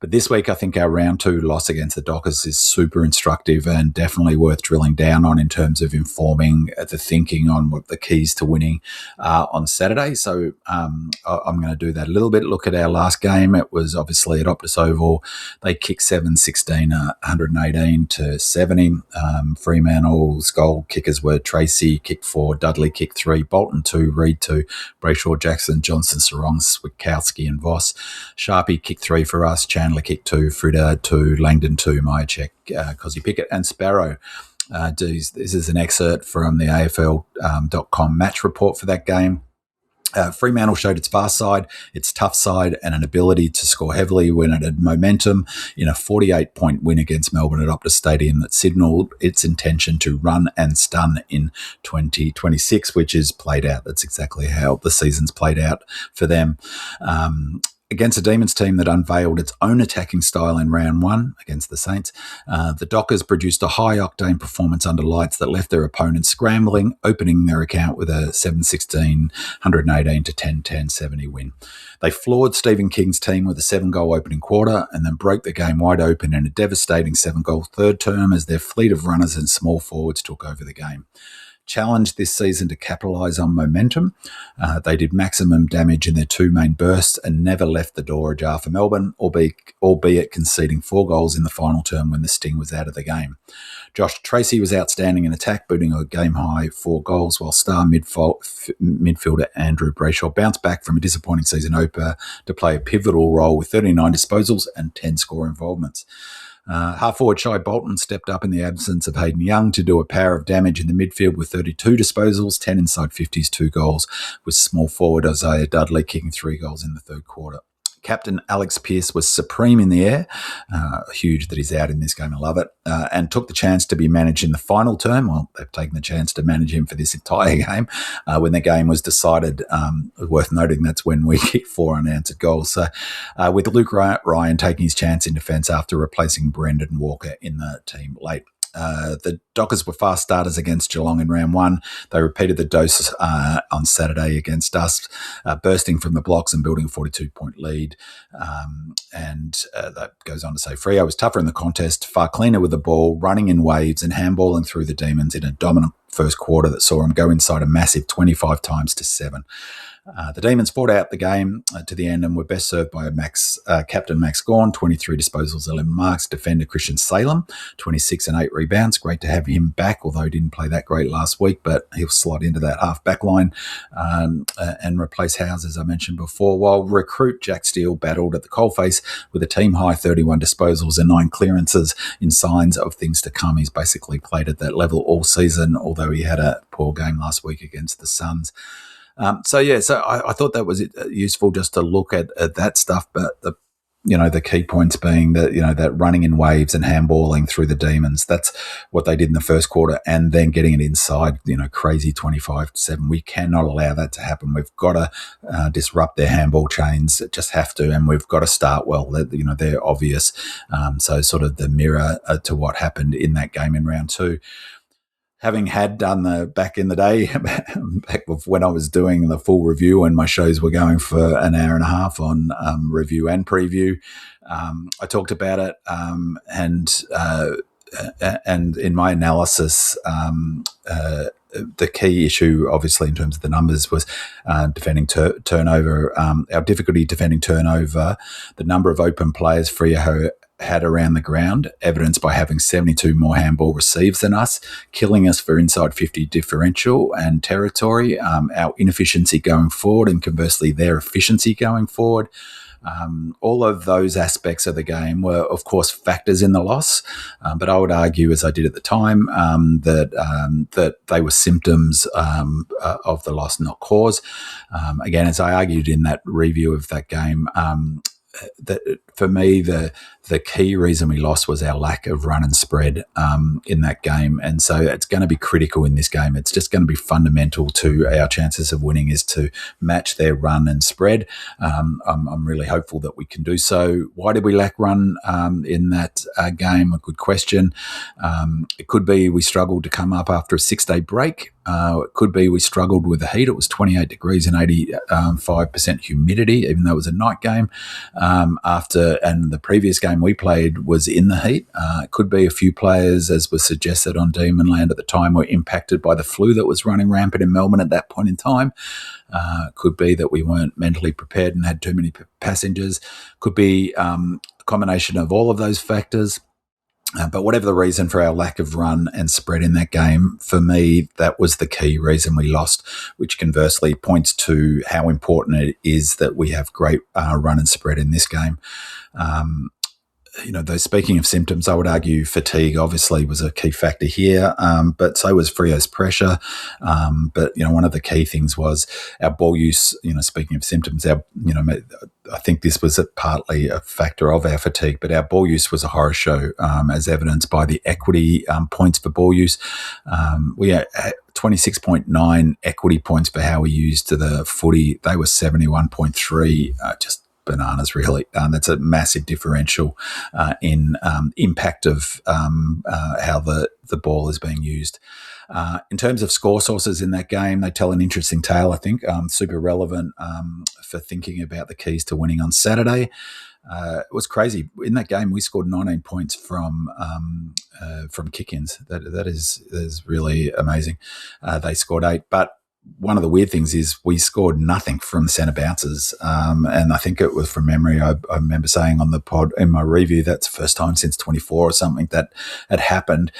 But this week, I think our round 2 loss against the Dockers is super instructive and definitely worth drilling down on in terms of informing the thinking on what the keys to winning on Saturday. So I'm going to do that a little bit. Look at our last game. It was obviously at Optus Oval. They kicked 7-16, 118 to 70. Fremantle's goal kickers were Tracy, kicked 4, Dudley kicked 3, Bolton 2, Reed 2, Brayshaw, Jackson, Johnson, Sarong, Switkowski and Voss. Sharpie kicked 3 for us, Chandler kicked 2, Frida 2, Langdon 2, Myercheck, Cosy Pickett and Sparrow. This is an excerpt from the AFL.com match report for that game. Fremantle showed its fast side, its tough side, and an ability to score heavily when it had momentum in a 48-point win against Melbourne at Optus Stadium that signalled its intention to run and stun in 2026, which is played out. That's exactly how the season's played out for them. Against a Demons team that unveiled its own attacking style in round 1 against the Saints, the Dockers produced a high-octane performance under lights that left their opponents scrambling, opening their account with a 7-16, 118 to 10, 70 win. They floored Stephen King's team with a 7-goal opening quarter and then broke the game wide open in a devastating 7-goal third term as their fleet of runners and small forwards took over the game. Challenged this season to capitalise on momentum. They did maximum damage in their 2 main bursts and never left the door ajar for Melbourne, albeit conceding 4 goals in the final term when the sting was out of the game. Josh Tracy was outstanding in attack, booting a game-high 4 goals, while star midfielder Andrew Brayshaw bounced back from a disappointing season opener to play a pivotal role with 39 disposals and 10 score involvements. Half-forward Shai Bolton stepped up in the absence of Hayden Young to do a power of damage in the midfield with 32 disposals, 10 inside 50s, 2 goals, with small forward Isaiah Dudley kicking 3 goals in the third quarter. Captain Alex Pearce was supreme in the air. Huge that he's out in this game. I love it. And took the chance to be managed in the final term. Well, they've taken the chance to manage him for this entire game. When the game was decided, worth noting that's when we kicked 4 unanswered goals. So with Luke Ryan taking his chance in defence after replacing Brendan Walker in the team late. The Dockers were fast starters against Geelong in round 1. They repeated the dose on Saturday against us, bursting from the blocks and building a 42-point lead. That goes on to say, Freo was tougher in the contest, far cleaner with the ball, running in waves and handballing through the Demons in a dominant first quarter that saw them go inside a massive 25 times to 7. The Demons fought out the game to the end and were best served by Captain Max Gawn, 23 disposals, 11 marks. Defender Christian Salem, 26 and 8 rebounds. Great to have him back, although he didn't play that great last week, but he'll slot into that half-back line and replace Howes, as I mentioned before, while recruit Jack Steele battled at the coalface with a team-high 31 disposals and 9 clearances in signs of things to come. He's basically played at that level all season, although he had a poor game last week against the Suns. So I thought that was useful just to look at that stuff, but the key points being that, that running in waves and handballing through the Demons, that's what they did in the first quarter, and then getting it inside, crazy 25-7. We cannot allow that to happen. We've got to disrupt their handball chains, just have to, and we've got to start well. They're obvious. So sort of the mirror to what happened in that game in round 2. Having had done back in the day, back when I was doing the full review and my shows were going for an hour and a half on review and preview, I talked about it, and in my analysis, the key issue, obviously, in terms of the numbers was defending turnover, our difficulty defending turnover, the number of open players Freo had around the ground, evidenced by having 72 more handball receives than us, killing us for inside 50 differential and territory, our inefficiency going forward, and conversely their efficiency going forward. All of those aspects of the game were, of course, factors in the loss, but I would argue, as I did at the time, that they were symptoms of the loss, not cause. Again, as I argued in that review of that game, that for me, the the key reason we lost was our lack of run and spread in that game. And so it's going to be critical in this game. It's just going to be fundamental to our chances of winning is to match their run and spread. I'm really hopeful that we can do so. Why did we lack run in that game? A good question. It could be we struggled to come up after a 6-day break. It could be we struggled with the heat. It was 28 degrees and 85% humidity, even though it was a night game. And the previous game we played was in the heat. It could be a few players, as was suggested on Demon Land at the time, were impacted by the flu that was running rampant in Melbourne at that point in time. Could be that we weren't mentally prepared and had too many passengers. Could be a combination of all of those factors. But whatever the reason for our lack of run and spread in that game, for me, that was the key reason we lost, which conversely points to how important it is that we have great run and spread in this game. Though speaking of symptoms, I would argue fatigue obviously was a key factor here, but so was Freo's pressure. But one of the key things was our ball use. Speaking of symptoms, I think this was partly a factor of our fatigue, but our ball use was a horror show, as evidenced by the equity points for ball use. We had 26.9 equity points for how we used to the footy. They were 71.3, just bananas, really. That's a massive differential in impact of how the ball is being used. In terms of score sources in that game, they tell an interesting tale, I think, super relevant for thinking about the keys to winning on Saturday. It was crazy. In that game, we scored 19 points from kick-ins. That is really amazing. They scored 8, but one of the weird things is we scored nothing from centre bounces. And I think it was from memory. I remember saying on the pod in my review, that's the first time since 24 or something that had happened.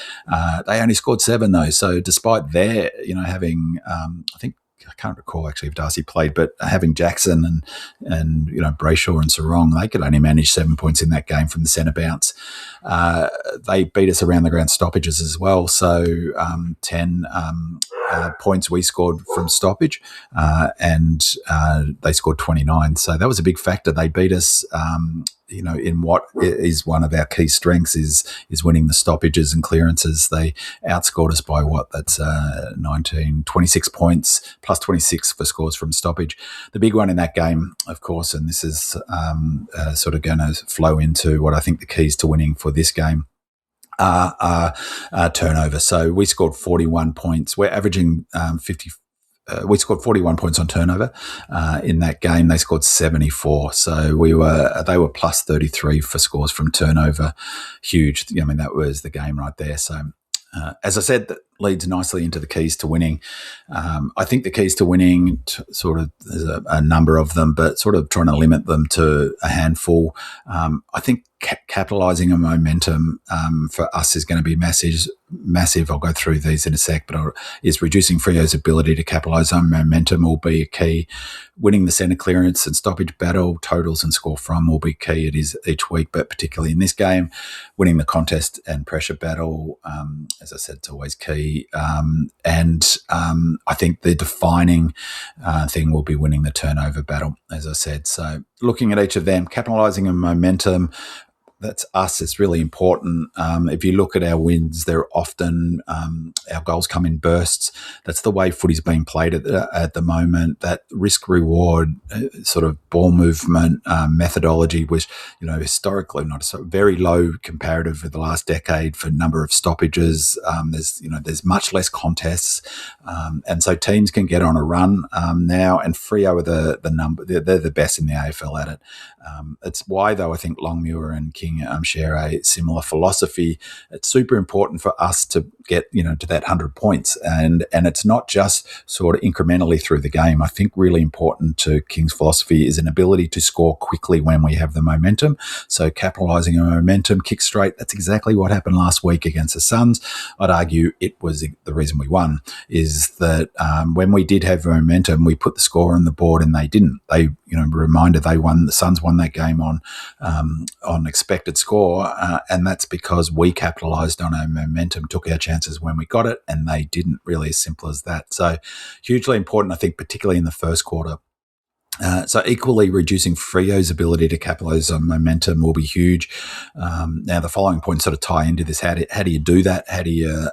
They only scored 7 though. So despite their, having, I can't recall actually if Darcy played, but having Jackson and Brayshaw and Sarong, they could only manage 7 points in that game from the centre bounce. They beat us around the ground stoppages as well. So 10 points we scored from stoppage, and they scored 29. So that was a big factor. They beat us. In what is one of our key strengths is winning the stoppages and clearances. They outscored us by that's 26 points, plus 26 for scores from stoppage. The big one in that game, of course, and this is sort of going to flow into what I think the keys to winning for this game are turnover. So we scored 41 points. We're averaging 50. We scored 41 points on turnover in that game. They scored 74. So they were plus 33 for scores from turnover. Huge. That was the game right there. So as I said, that leads nicely into the keys to winning. I think the keys to winning, there's a number of them, but sort of trying to limit them to a handful. I think capitalising on momentum for us is going to be massive. I'll go through these in a sec, but is reducing Freo's ability to capitalise on momentum will be a key. Winning the centre clearance and stoppage battle, totals and score from will be key. It is each week, but particularly in this game, winning the contest and pressure battle, as I said, it's always key. And I think the defining thing will be winning the turnover battle, as I said. So looking at each of them, capitalising on momentum, that's us. It's really important. If you look at our wins, they're often our goals come in bursts. That's the way footy's being played at the moment. That risk-reward sort of ball movement methodology was, historically not so very low comparative for the last decade for number of stoppages. There's much less contests, and so teams can get on a run now. And Freo are the number. They're the best in the AFL at it. It's why, though, I think Longmuir and King share a similar philosophy. It's super important for us to get to that 100 points, and it's not just sort of incrementally through the game. I think really important to King's philosophy is an ability to score quickly when we have the momentum. So capitalising on momentum, kick straight. That's exactly what happened last week against the Suns. I'd argue it was the reason we won. Is that when we did have momentum, we put the score on the board, and they didn't. They reminder they won. The Suns won that game on expected score, and that's because we capitalised on our momentum, took our chances when we got it, and they didn't. Really as simple as that. So hugely important, I think, particularly in the first quarter. So equally, reducing Frio's ability to capitalise on momentum will be huge. Now, the following points sort of tie into this. How do you do that? How do you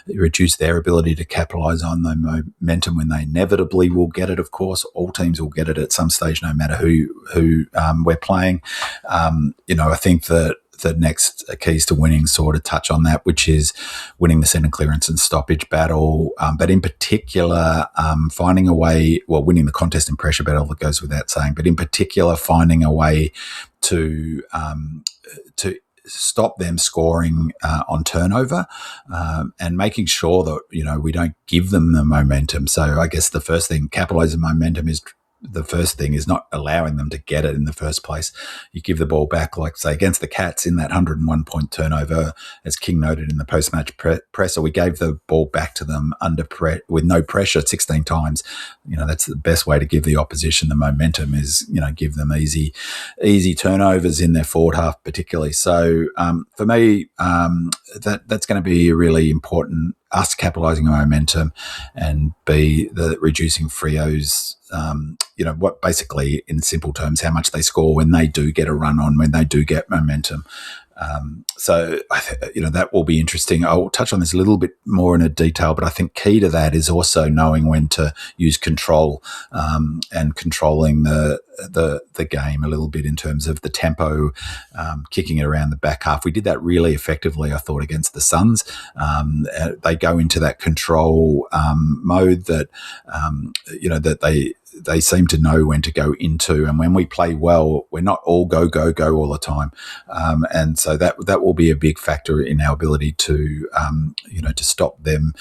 reduce their ability to capitalise on the momentum when they inevitably will get it? Of course, all teams will get it at some stage, no matter who we're playing. I think that the next keys to winning sort of touch on that, which is winning the centre clearance and stoppage battle, but in particular finding a way, winning the contest and pressure battle, that goes without saying, but in particular finding a way to stop them scoring on turnover, and making sure that we don't give them the momentum. So I guess the first thing, capitalising momentum, is the first thing is not allowing them to get it in the first place. You give the ball back, like say against the Cats in that 101-point turnover, as King noted in the post-match presser, we gave the ball back to them with no pressure 16 times. That's the best way to give the opposition the momentum, is give them easy turnovers in their forward half particularly. So for me, that's going to be really important, us capitalising on momentum, and the reducing Frio's, what basically in simple terms, how much they score when they do get a run on, when they do get momentum. So that will be interesting. I'll touch on this a little bit more in a detail, but I think key to that is also knowing when to use control, and controlling the game a little bit in terms of the tempo, kicking it around the back half. We did that really effectively, I thought, against the Suns. They go into that control mode that they seem to know when to go into, and when we play well, we're not all go all the time, and so that will be a big factor in our ability to to stop them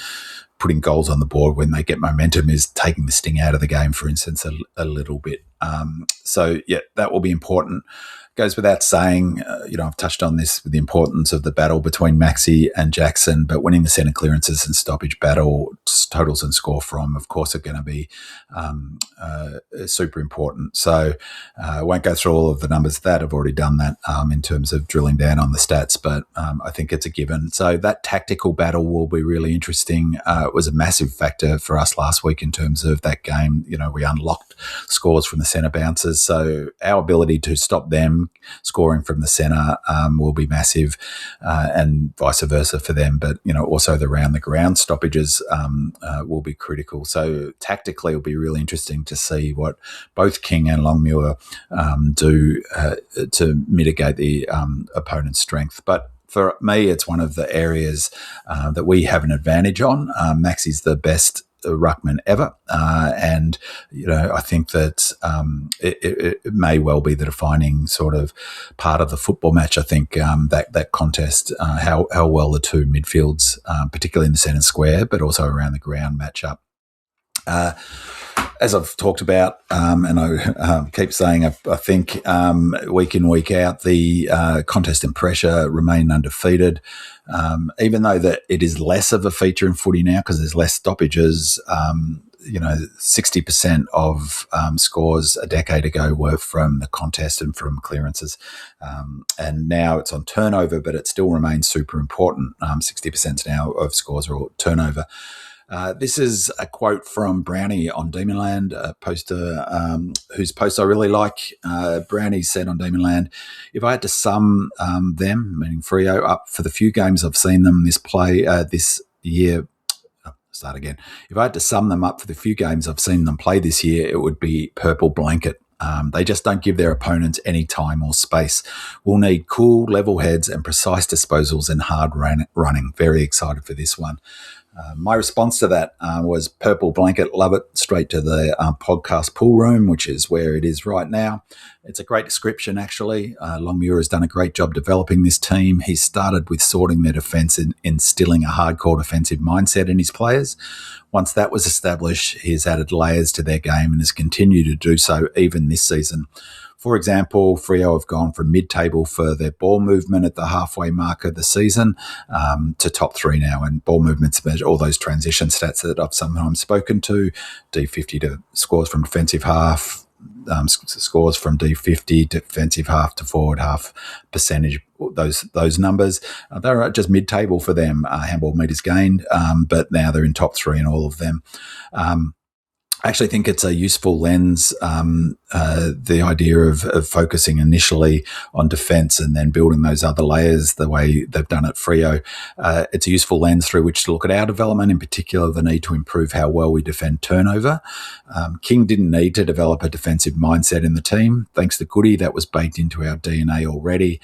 putting goals on the board when they get momentum, is taking the sting out of the game, for instance, a little bit. So that will be important. Goes without saying, I've touched on this with the importance of the battle between Maxi and Jackson, but winning the centre clearances and stoppage battle, totals and score from, of course, are going to be super important. So I won't go through all of the numbers that I've already done that in terms of drilling down on the stats, but I think it's a given. So that tactical battle will be really interesting. It was a massive factor for us last week in terms of that game. We unlocked scores from the centre bouncers, so our ability to stop them scoring from the centre will be massive, and vice versa for them. But also the round the ground stoppages will be critical. So tactically, it'll be really interesting to see what both King and Longmuir do to mitigate the opponent's strength. But for me, it's one of the areas that we have an advantage on. Maxi's the best ruckman ever, and I think that it may well be the defining sort of part of the football match. I think that contest, how well the two midfields, particularly in the centre square, but also around the ground, match up. As I've talked about, and I keep saying, I think week in, week out, the contest and pressure remain undefeated. Even though that it is less of a feature in footy now because there's less stoppages, 60% of scores a decade ago were from the contest and from clearances. And now it's on turnover, but it still remains super important. 60% now of scores are all turnover. This is a quote from Brownie on Demonland, a poster whose post I really like. Brownie said on Demonland, "If I had to sum them, meaning Freo, up for the few games I've seen them this year, start again. If I had to sum them up for the few games I've seen them play this year, it would be purple blanket. They just don't give their opponents any time or space. We'll need cool, level heads and precise disposals and hard running. Very excited for this one." My response to that was purple blanket, love it, straight to the podcast pool room, which is where it is right now. It's a great description, actually. Longmuir has done a great job developing this team. He started with sorting their defence and instilling a hardcore defensive mindset in his players. Once that was established, he has added layers to their game and has continued to do so even this season. For example, Freo have gone from mid-table for their ball movement at the halfway mark of the season to top three now. And ball movements measure all those transition stats that I've sometimes spoken to, D50 to scores from defensive half, scores from D50, defensive half to forward half percentage, those numbers. They're just mid-table for them, handball metres gained, but now they're in top three in all of them. I actually think it's a useful lens, the idea of focusing initially on defence and then building those other layers the way they've done at Freo. It's a useful lens through which to look at our development, in particular the need to improve how well we defend turnover. King didn't need to develop a defensive mindset in the team. Thanks to Goody, that was baked into our DNA already,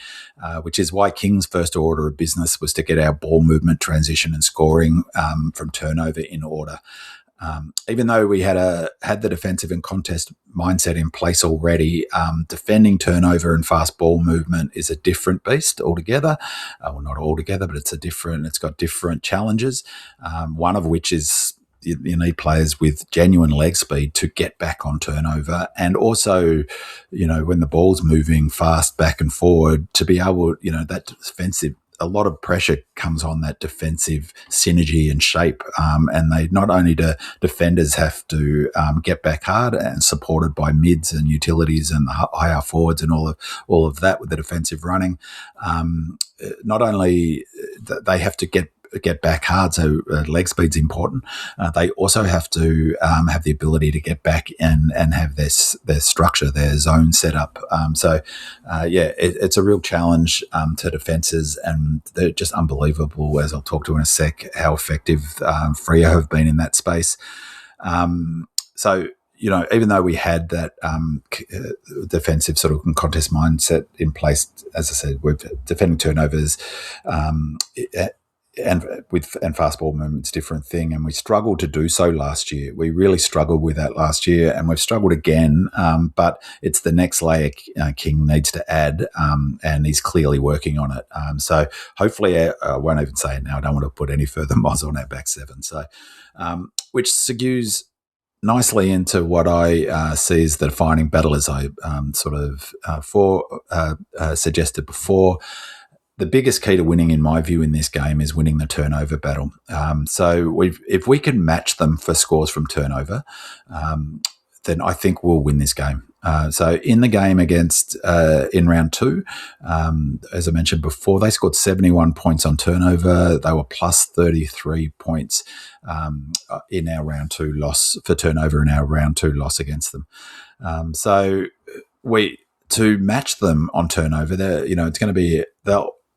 which is why King's first order of business was to get our ball movement, transition and scoring from turnover in order. Even though we had the defensive and contest mindset in place already, defending turnover and fast ball movement is a different beast altogether. Well, not altogether, but it's got different challenges. One of which is you need players with genuine leg speed to get back on turnover, and also, when the ball's moving fast back and forward, to be able, that defensive. A lot of pressure comes on that defensive synergy and shape, and they not only do defenders have to get back hard and supported by mids and utilities and the higher forwards and all of that with the defensive running. Not only they have to get back hard, so leg speed's important. They also have to have the ability to get back and have their structure, their zone set up. It's a real challenge to defences, and they're just unbelievable, as I'll talk to in a sec, how effective Freo have been in that space. Even though we had that defensive sort of contest mindset in place, as I said, we're defending turnovers and fast ball movement's different thing, and we struggled to do so last year. We really struggled with that last year, and we've struggled again. But it's the next layer King needs to add, and he's clearly working on it. So hopefully, I won't even say it now. I don't want to put any further moz on our back seven. So, which segues nicely into what I see as the defining battle, as I suggested before. The biggest key to winning, in my view, in this game is winning the turnover battle. If we can match them for scores from turnover, then I think we'll win this game. So in the game against in round two, as I mentioned before, they scored 71 points on turnover. They were plus 33 points in our round two loss for turnover in our round two loss against them. To match them on turnover, it's going to be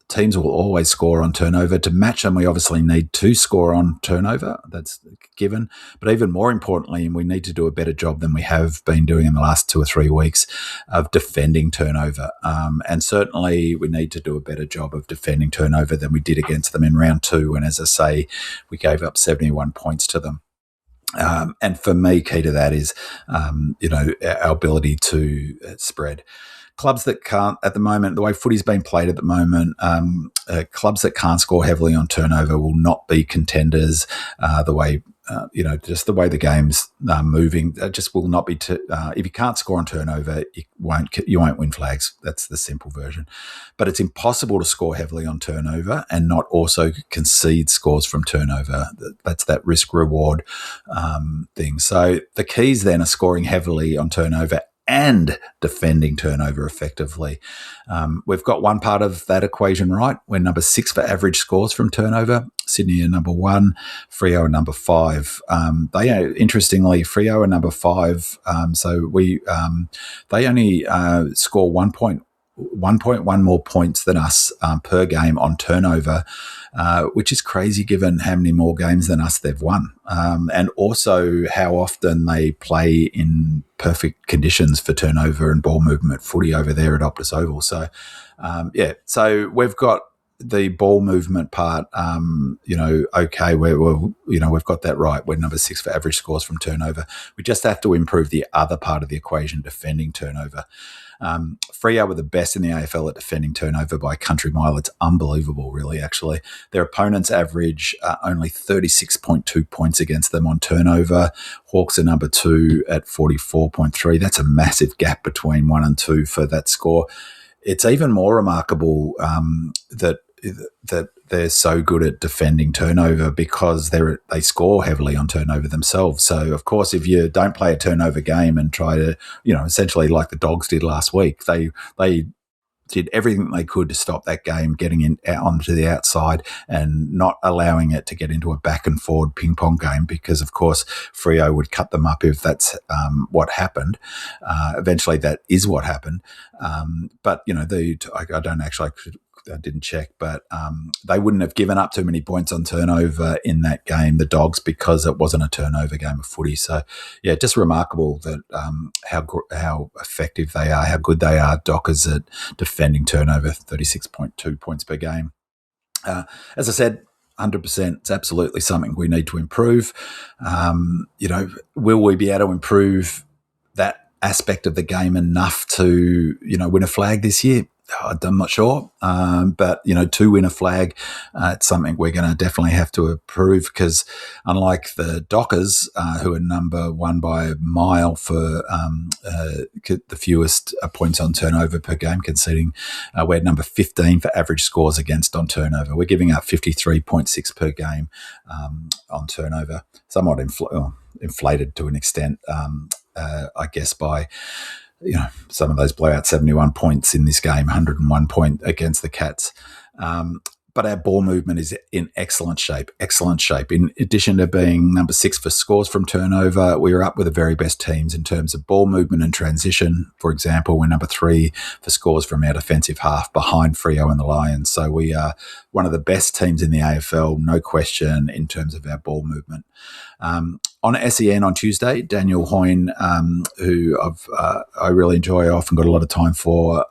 teams will always score on turnover. To match them, we obviously need to score on turnover. That's given. But even more importantly, we need to do a better job than we have been doing in the last 2 or 3 weeks of defending turnover. And certainly we need to do a better job of defending turnover than we did against them in round two. And as I say, we gave up 71 points to them. And for me, key to that is, our ability to spread. Clubs that can't, at the moment, the way footy's been played at the moment, clubs that can't score heavily on turnover will not be contenders. Just the way the game's moving, just will not be. If you can't score on turnover, you won't win flags. That's the simple version. But it's impossible to score heavily on turnover and not also concede scores from turnover. That's that risk reward thing. So the keys then are scoring heavily on turnover and defending turnover effectively. We've got one part of that equation right. We're number 6 for average scores from turnover. Sydney are number 1, Freo are number 5. Interestingly, Freo are number 5. They only score 1.1 more points than us per game on turnover, which is crazy given how many more games than us they've won, and also how often they play in perfect conditions for turnover and ball movement footy over there at Optus Oval. So, so we've got the ball movement part, okay, we've got that right. We're number 6 for average scores from turnover. We just have to improve the other part of the equation, defending turnover. Freo were the best in the AFL at defending turnover by a country mile. It's unbelievable, really, actually. Their opponents average only 36.2 points against them on turnover. Hawks are number 2 at 44.3. That's a massive gap between 1 and 2 for that score. It's even more remarkable that they're so good at defending turnover because they score heavily on turnover themselves. So, of course, if you don't play a turnover game and try to, essentially like the Dogs did last week, they did everything they could to stop that game getting in out onto the outside and not allowing it to get into a back and forward ping pong game, because of course Freo would cut them up if that's what happened. Eventually, that is what happened. But I don't actually. I didn't check, but they wouldn't have given up too many points on turnover in that game, the Dogs, because it wasn't a turnover game of footy. So, yeah, just remarkable that how effective they are, how good they are, Dockers, at defending turnover, 36.2 points per game. As I said, 100%, it's absolutely something we need to improve. Will we be able to improve that aspect of the game enough to, win a flag this year? I'm not sure, but to win a flag, it's something we're going to definitely have to improve, because unlike the Dockers, who are number one by a mile for the fewest points on turnover per game conceding, we're number 15 for average scores against on turnover. We're giving up 53.6 per game on turnover, somewhat inflated to an extent, I guess, by some of those blowout 71 points in this game, 101 point against the Cats. But our ball movement is in excellent shape. In addition to being number 6 for scores from turnover, we are up with the very best teams in terms of ball movement and transition. For example, we're number 3 for scores from our defensive half, behind Freo and the Lions. So we are one of the best teams in the AFL, no question, in terms of our ball movement. On SEN on Tuesday, Daniel Hoyne, who I really enjoy, I often got a lot of time for,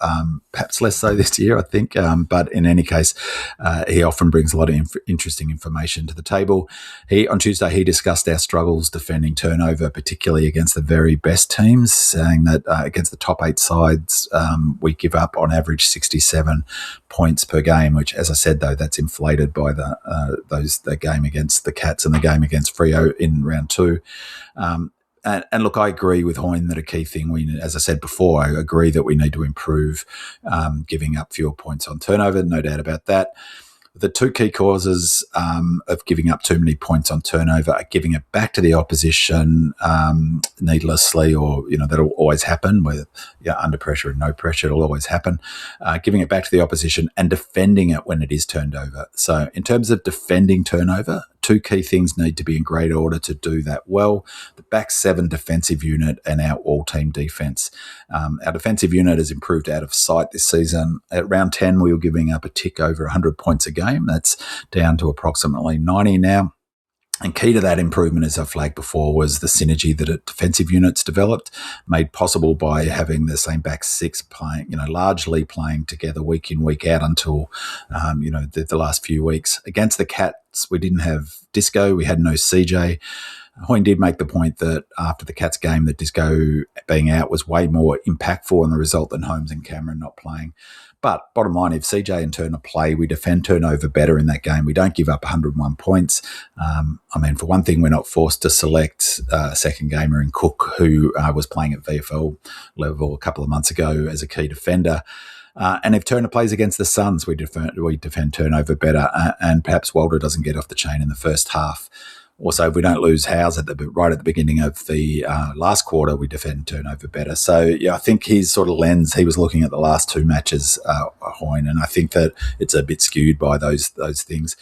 perhaps less so this year, I think, but in any case, he often brings a lot of interesting information to the table. On Tuesday, he discussed our struggles defending turnover, particularly against the very best teams, saying that against the top 8 sides, we give up on average 67 points per game, which, as I said, though, that's inflated by the game against the Cats and the game against Freo in round 2. And look, I agree with Hoyne that a key thing, as I said before, I agree that we need to improve giving up fewer points on turnover, no doubt about that. The 2 key causes of giving up too many points on turnover are giving it back to the opposition needlessly, or, that'll always happen with under pressure and no pressure, it'll always happen. Giving it back to the opposition and defending it when it is turned over. So in terms of defending turnover, 2 key things need to be in great order to do that well: the back 7 defensive unit and our all-team defence. Our defensive unit has improved out of sight this season. At round 10, we were giving up a tick over 100 points a game. That's down to approximately 90 now. And key to that improvement, as I flagged before, was the synergy that defensive units developed, made possible by having the same back 6 playing, largely playing together week in, week out until, the last few weeks. Against the Cats, we didn't have Disco, we had no CJ. Hoyne did make the point that after the Cats game, that Disco being out was way more impactful on the result than Holmes and Cameron not playing. But bottom line, if CJ and Turner play, we defend turnover better in that game. We don't give up 101 points. For one thing, we're not forced to select a second gamer in Cook, who was playing at VFL level a couple of months ago as a key defender. And if Turner plays against the Suns, we defend turnover better, and perhaps Walter doesn't get off the chain in the first half. Also, if we don't lose Howes right at the beginning of the last quarter, we defend turnover better. So, I think his sort of lens, he was looking at the last 2 matches, Hoyne, and I think that it's a bit skewed by those things.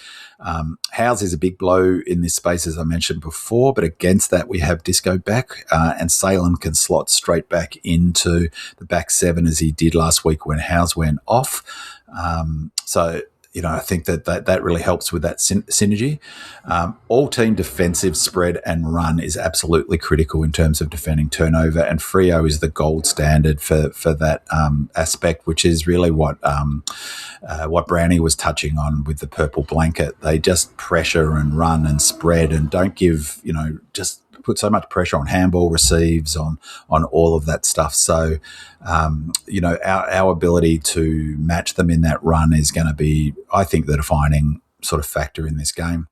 Howes is a big blow in this space, as I mentioned before, but against that we have Disco back, and Salem can slot straight back into the back 7 as he did last week when Howes went off. I think that really helps with that synergy. All-team defensive spread and run is absolutely critical in terms of defending turnover, and Freo is the gold standard for that aspect, which is really what Brownie was touching on with the purple blanket. They just pressure and run and spread and don't give, just put so much pressure on handball receives, on all of that stuff. So, our ability to match them in that run is going to be, I think, the defining sort of factor in this game.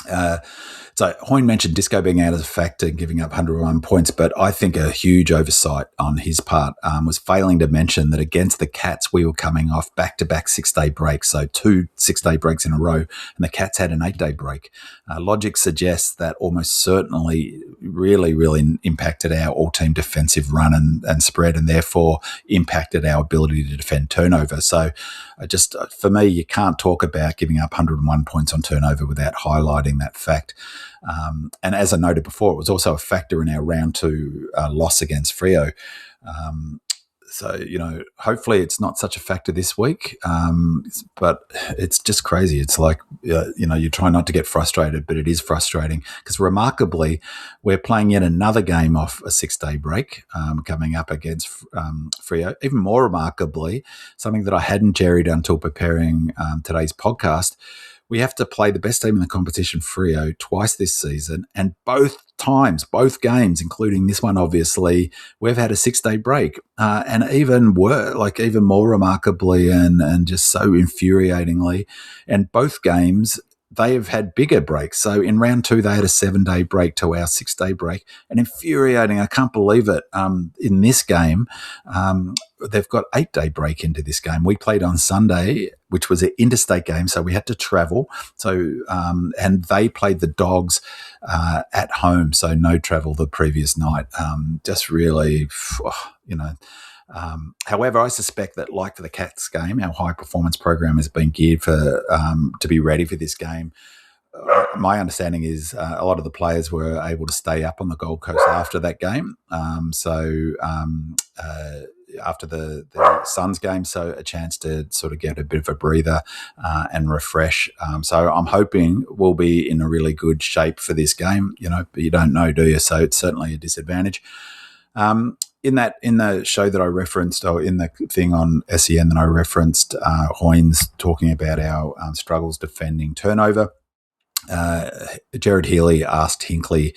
So Hoyne mentioned Disco being out as a factor, giving up 101 points, but I think a huge oversight on his part was failing to mention that against the Cats, we were coming off back-to-back 6-day breaks, so 2 6-day breaks in a row, and the Cats had an 8-day break. Logic suggests that almost certainly really, really impacted our all-team defensive run and spread, and therefore impacted our ability to defend turnover. So for me, you can't talk about giving up 101 points on turnover without highlighting that fact. And as I noted before, it was also a factor in our round 2 loss against Freo. So, hopefully it's not such a factor this week, but it's just crazy. It's like, you try not to get frustrated, but it is frustrating because remarkably, we're playing yet another game off a 6-day break coming up against Freo. Even more remarkably, something that I hadn't jerried until preparing today's podcast, we have to play the best team in the competition, Freo, twice this season, and both games, including this one, obviously, we've had a 6-day break. And even more remarkably and just so infuriatingly, and both games, they have had bigger breaks. So in round 2, they had a 7-day break to our 6-day break. And infuriating, I can't believe it. In this game, they've got 8-day break into this game. We played on Sunday, which was an interstate game, so we had to travel. So and they played the Dogs at home, so no travel the previous night. Just really, however, I suspect that, like for the Cats game, our high performance program has been geared for to be ready for this game. My understanding is a lot of the players were able to stay up on the Gold Coast after that game. After the Suns game, so a chance to sort of get a bit of a breather and refresh. So I'm hoping we'll be in a really good shape for this game, but you don't know, do you? So it's certainly a disadvantage. In the show that I referenced, or in the thing on SEN that I referenced, Hoynes talking about our struggles defending turnover. Jared Healy asked Hinkley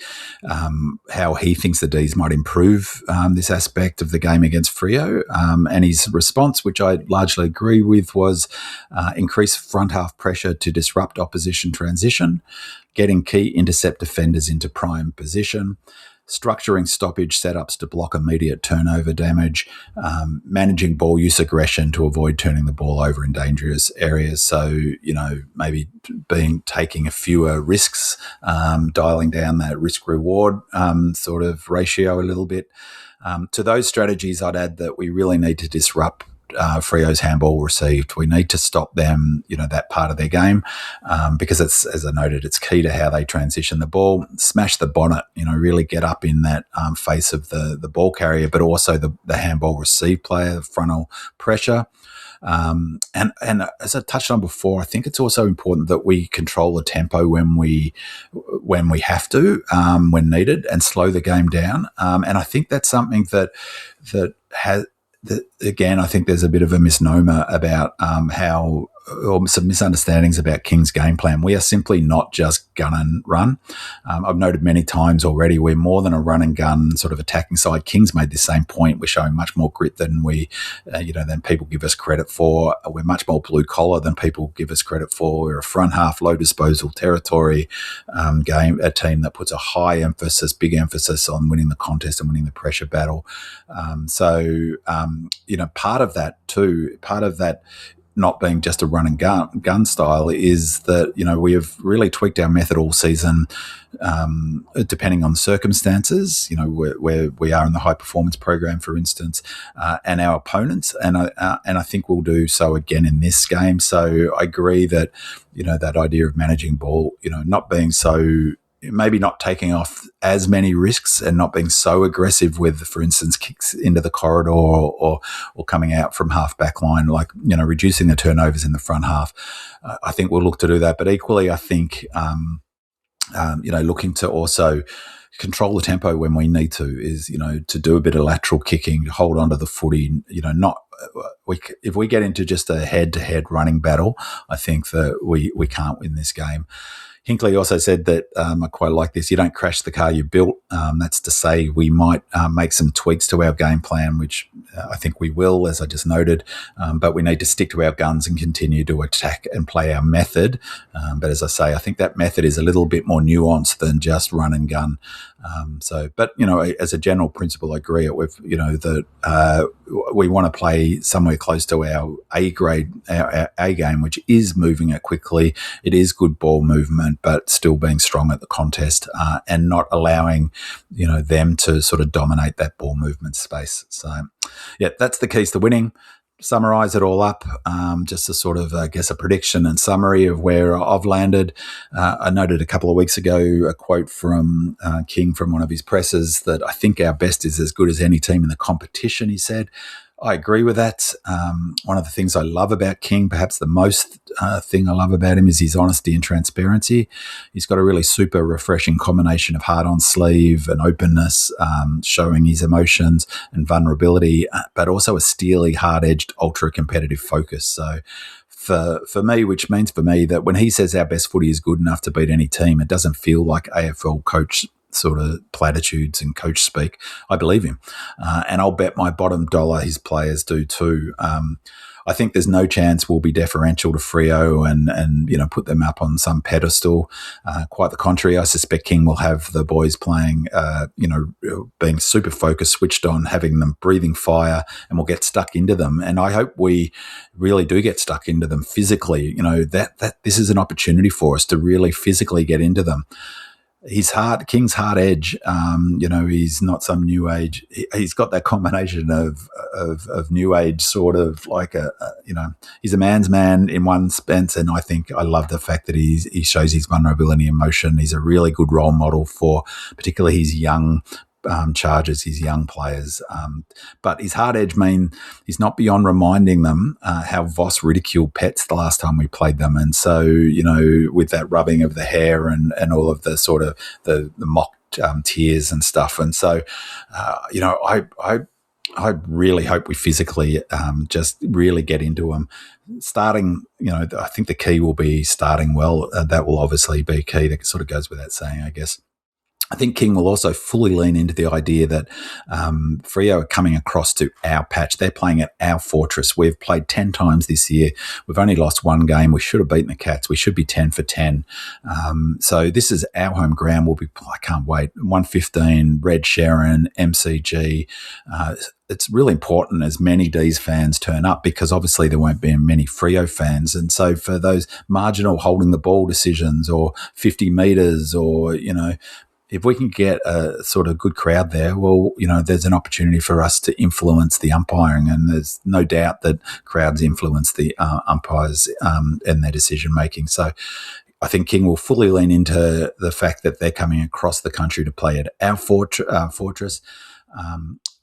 how he thinks the D's might improve this aspect of the game against Freo, and his response, which I largely agree with, was increase front half pressure to disrupt opposition transition, getting key intercept defenders into prime position, structuring stoppage setups to block immediate turnover damage, managing ball use aggression to avoid turning the ball over in dangerous areas. So, maybe taking a fewer risks, dialing down that risk-reward sort of ratio a little bit. To those strategies, I'd add that we really need to disrupt Freo's handball received. We need to stop them, that part of their game, because it's, as I noted, it's key to how they transition the ball, smash the bonnet, really get up in that face of the ball carrier, but also the handball received player, the frontal pressure. And as I touched on before, I think it's also important that we control the tempo when we have to, when needed, and slow the game down. And I think that's something that has. Again, I think there's a bit of a misnomer about or some misunderstandings about King's game plan. We are simply not just gun and run. I've noted many times already we're more than a run and gun sort of attacking side. King's made the same point. We're showing much more grit than than people give us credit for. We're much more blue collar than people give us credit for. We're a front half, low disposal territory game, a team that puts a big emphasis on winning the contest and winning the pressure battle. Part of that not being just a run and gun style is that, we have really tweaked our method all season, depending on circumstances, where we are in the high performance program, for instance, and our opponents. And I think we'll do so again in this game. So I agree that, that idea of managing ball, not being so, maybe not taking off as many risks and not being so aggressive with, for instance, kicks into the corridor or coming out from half back line, reducing the turnovers in the front half. I think we'll look to do that. But equally, I think, looking to also control the tempo when we need to is, to do a bit of lateral kicking, hold onto the footy, if we get into just a head-to-head running battle, I think that we can't win this game. Hinkley also said that, I quite like this, you don't crash the car you built. That's to say we might make some tweaks to our game plan, which I think we will, as I just noted, but we need to stick to our guns and continue to attack and play our method. But as I say, I think that method is a little bit more nuanced than just run and gun. But as a general principle, I agree with that we want to play somewhere close to our A grade, our A game, which is moving it quickly. It is good ball movement, but still being strong at the contest and not allowing them to sort of dominate that ball movement space. So, yeah, that's the keys to winning. Summarize it all up, just a sort of, I guess, a prediction and summary of where I've landed. I noted a couple of weeks ago a quote from King from one of his presses that I think our best is as good as any team in the competition, he said. I agree with that. One of the things I love about King, perhaps the most thing I love about him, is his honesty and transparency. He's got a really super refreshing combination of heart on sleeve and openness, showing his emotions and vulnerability, but also a steely, hard-edged, ultra-competitive focus. So for me, which means for me that when he says our best footy is good enough to beat any team, it doesn't feel like AFL coach sort of platitudes and coach speak. I believe him. And I'll bet my bottom dollar his players do too. I think there's no chance we'll be deferential to Freo and put them up on some pedestal. Quite the contrary, I suspect King will have the boys playing, being super focused, switched on, having them breathing fire, and we'll get stuck into them. And I hope we really do get stuck into them physically. That this is an opportunity for us to really physically get into them. King's hard edge. He's not some new age. He's got that combination of new age, sort of like he's a man's man in one sense, and I think I love the fact that he shows his vulnerability and emotion. He's a really good role model for particularly his young charges, his young players. But his hard edge he's not beyond reminding them how Voss ridiculed Pets the last time we played them. And so, with that rubbing of the hair and all of the sort of the mock tears and stuff. And so, I really hope we physically just really get into them. Starting, I think the key will be starting well. That will obviously be key. That sort of goes without saying, I guess. I think King will also fully lean into the idea that Freo are coming across to our patch. They're playing at our fortress. We've played 10 times this year. We've only lost one game. We should have beaten the Cats. We should be 10 for 10. So this is our home ground. I can't wait. 115, Red Sharon, MCG. It's really important as many D's fans turn up, because obviously there won't be many Freo fans. And so for those marginal holding the ball decisions or 50 metres or, if we can get a sort of good crowd there, well, there's an opportunity for us to influence the umpiring, and there's no doubt that crowds influence the umpires and their decision making. So I think King will fully lean into the fact that they're coming across the country to play at our fortress.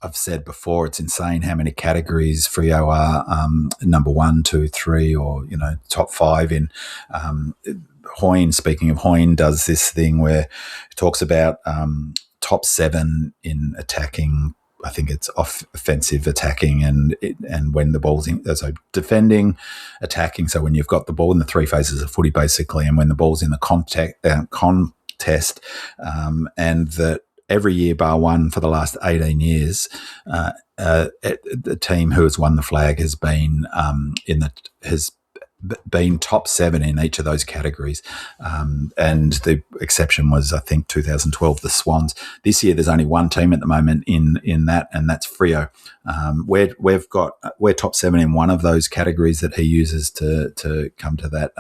I've said before, it's insane how many categories Freo are number 1, 2, 3, or top 5 in. Hoyne, speaking of Hoyne, does this thing where he talks about top 7 in attacking. I think it's offensive attacking and when the ball's in, so defending, attacking. So when you've got the ball in the three phases of footy, basically, and when the ball's in the contest, and that every year bar one for the last 18 years, the team who has won the flag has been been top 7 in each of those categories. And the exception was, I think, 2012, the Swans. This year, there's only one team at the moment in that, and that's Freo. We're top 7 in one of those categories that he uses to come to that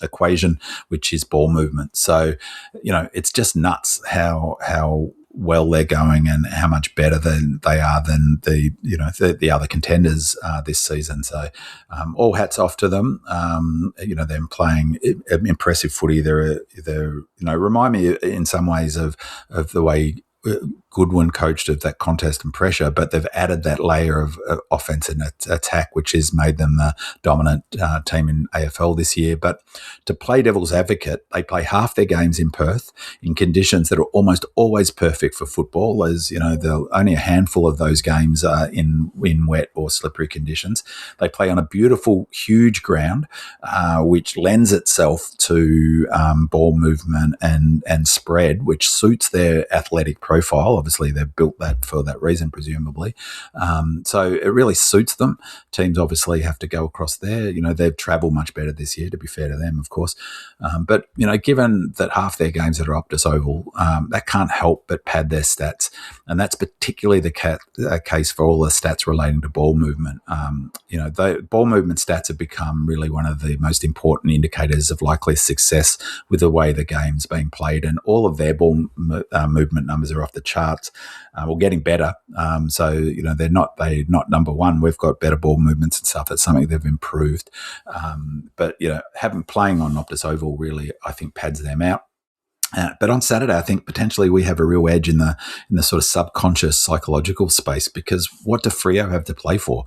equation, which is ball movement. So, it's just nuts how well they're going and how much better than they are than the other contenders this season. So all hats off to them. They're playing impressive footy. They're remind me in some ways of the way Goodwin coached of that contest and pressure, but they've added that layer of offense and attack, which has made them the dominant team in AFL this year. But to play devil's advocate, they play half their games in Perth in conditions that are almost always perfect for football. As you know, only a handful of those games are in wet or slippery conditions. They play on a beautiful, huge ground, which lends itself to ball movement and spread, which suits their athletic profile. Obviously, they've built that for that reason, presumably. So it really suits them. Teams obviously have to go across there. You know, they've travelled much better this year, to be fair to them, of course. But, you know, given that half their games that are Optus Oval, that can't help but pad their stats. And that's particularly the case for all the stats relating to ball movement. You know, the ball movement stats have become really one of the most important indicators of likely success with the way the game's being played. And all of their ball movement numbers are off the charts. Or getting better. So, you know, they're not number one. We've got better ball movements and stuff. That's something they've improved. But, you know, playing on Optus Oval really, I think, pads them out. But on Saturday, I think potentially we have a real edge in the sort of subconscious psychological space, because what do Freo have to play for?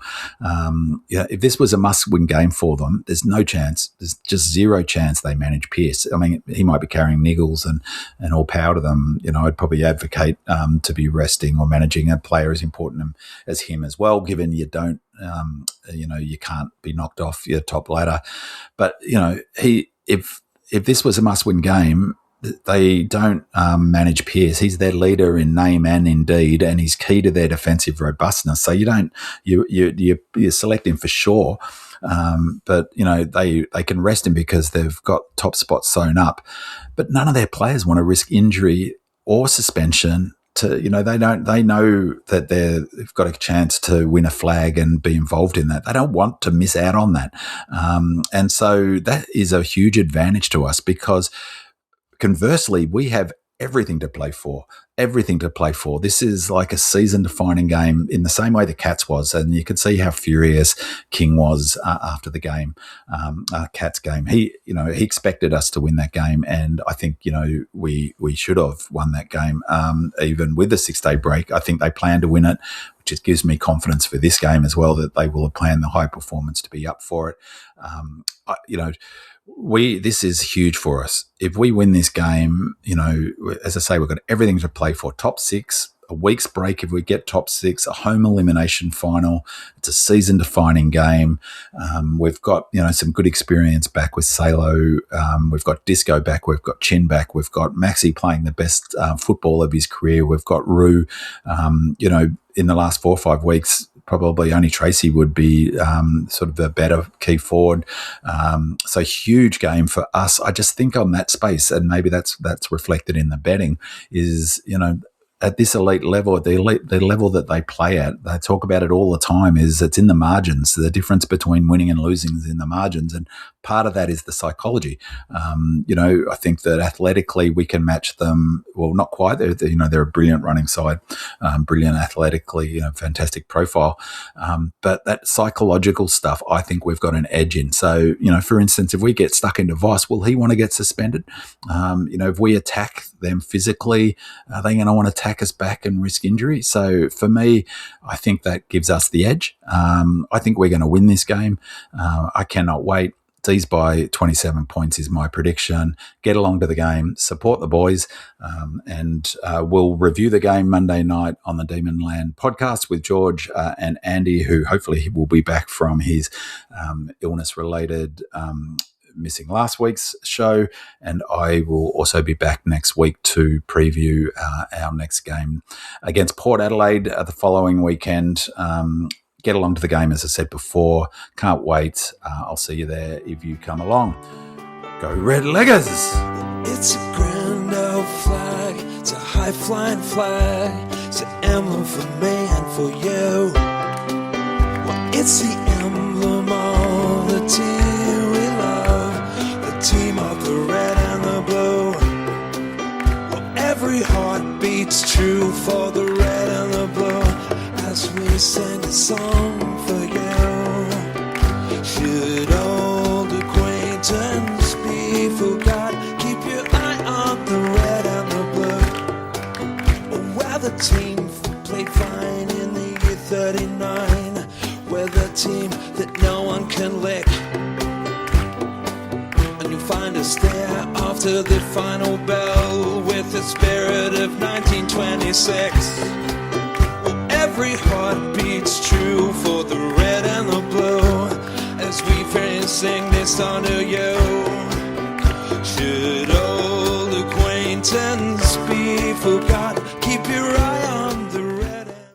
If this was a must-win game for them, there's no chance. There's just zero chance they manage Pearce. I mean, he might be carrying niggles and all power to them. You know, I'd probably advocate to be resting or managing a player as important as him as well, given you don't, you can't be knocked off your top ladder. But, you know, if this was a must-win game, they don't manage Pearce. He's their leader in name and in deed, and he's key to their defensive robustness. So you select him for sure, but you know they can rest him because they've got top spots sewn up. But none of their players want to risk injury or suspension. They know that they've got a chance to win a flag and be involved in that. They don't want to miss out on that, and so that is a huge advantage to us, because conversely, we have everything to play for. This is like a season-defining game in the same way the Cats was, and you could see how furious King was after the game, Cats game. He expected us to win that game, and I think we should have won that game, even with the 6-day break. I think they planned to win it, which just gives me confidence for this game as well, that they will have planned the high performance to be up for it. This is huge for us. If we win this game, as I say, we've got everything to play for. Top 6, a week's break if we get top 6, a home elimination final. It's a season-defining game. We've got, some good experience back with Salo. We've got Disco back. We've got Chin back. We've got Maxi playing the best football of his career. We've got Roo. In the last 4 or 5 weeks, probably only Tracy would be sort of a better key forward. So huge game for us. I just think on that space, and maybe that's reflected in the betting, is, at this elite level, the level that they play at, they talk about it all the time, is it's in the margins. The difference between winning and losing is in the margins. And part of that is the psychology. I think that athletically we can match them. Well, not quite. They're a brilliant running side, brilliant athletically, fantastic profile. But that psychological stuff, I think we've got an edge in. So, for instance, if we get stuck into Vice, will he want to get suspended? If we attack them physically, are they going to want to attack us back and risk injury? So for me, I think that gives us the edge. I think we're going to win this game. I cannot wait. D's by 27 points is my prediction. Get along to the game, support the boys, and we'll review the game Monday night on the Demon Land podcast with George and Andy, who hopefully will be back from his illness-related missing last week's show, and I will also be back next week to preview our next game against Port Adelaide the following weekend. Get along to the game, as I said before. Can't wait. I'll see you there if you come along. Go Red Leggers! It's a grand old flag. It's a high-flying flag. It's an emblem for me and for you. Well, it's the emblem of the team we love, the team of the red and the blue. Well, every heart beats true for the red and the blue, as we sing a song for you. Should old acquaintance be forgot, keep your eye on the red and the blue. Where the team played fine in the year 39. We're the team that no one can lick. And you'll find us there after the final bell with the spirit of 1926. Every heart beats true for the red and the blue as we sing this song to you. Should old acquaintance be forgot, keep your eyes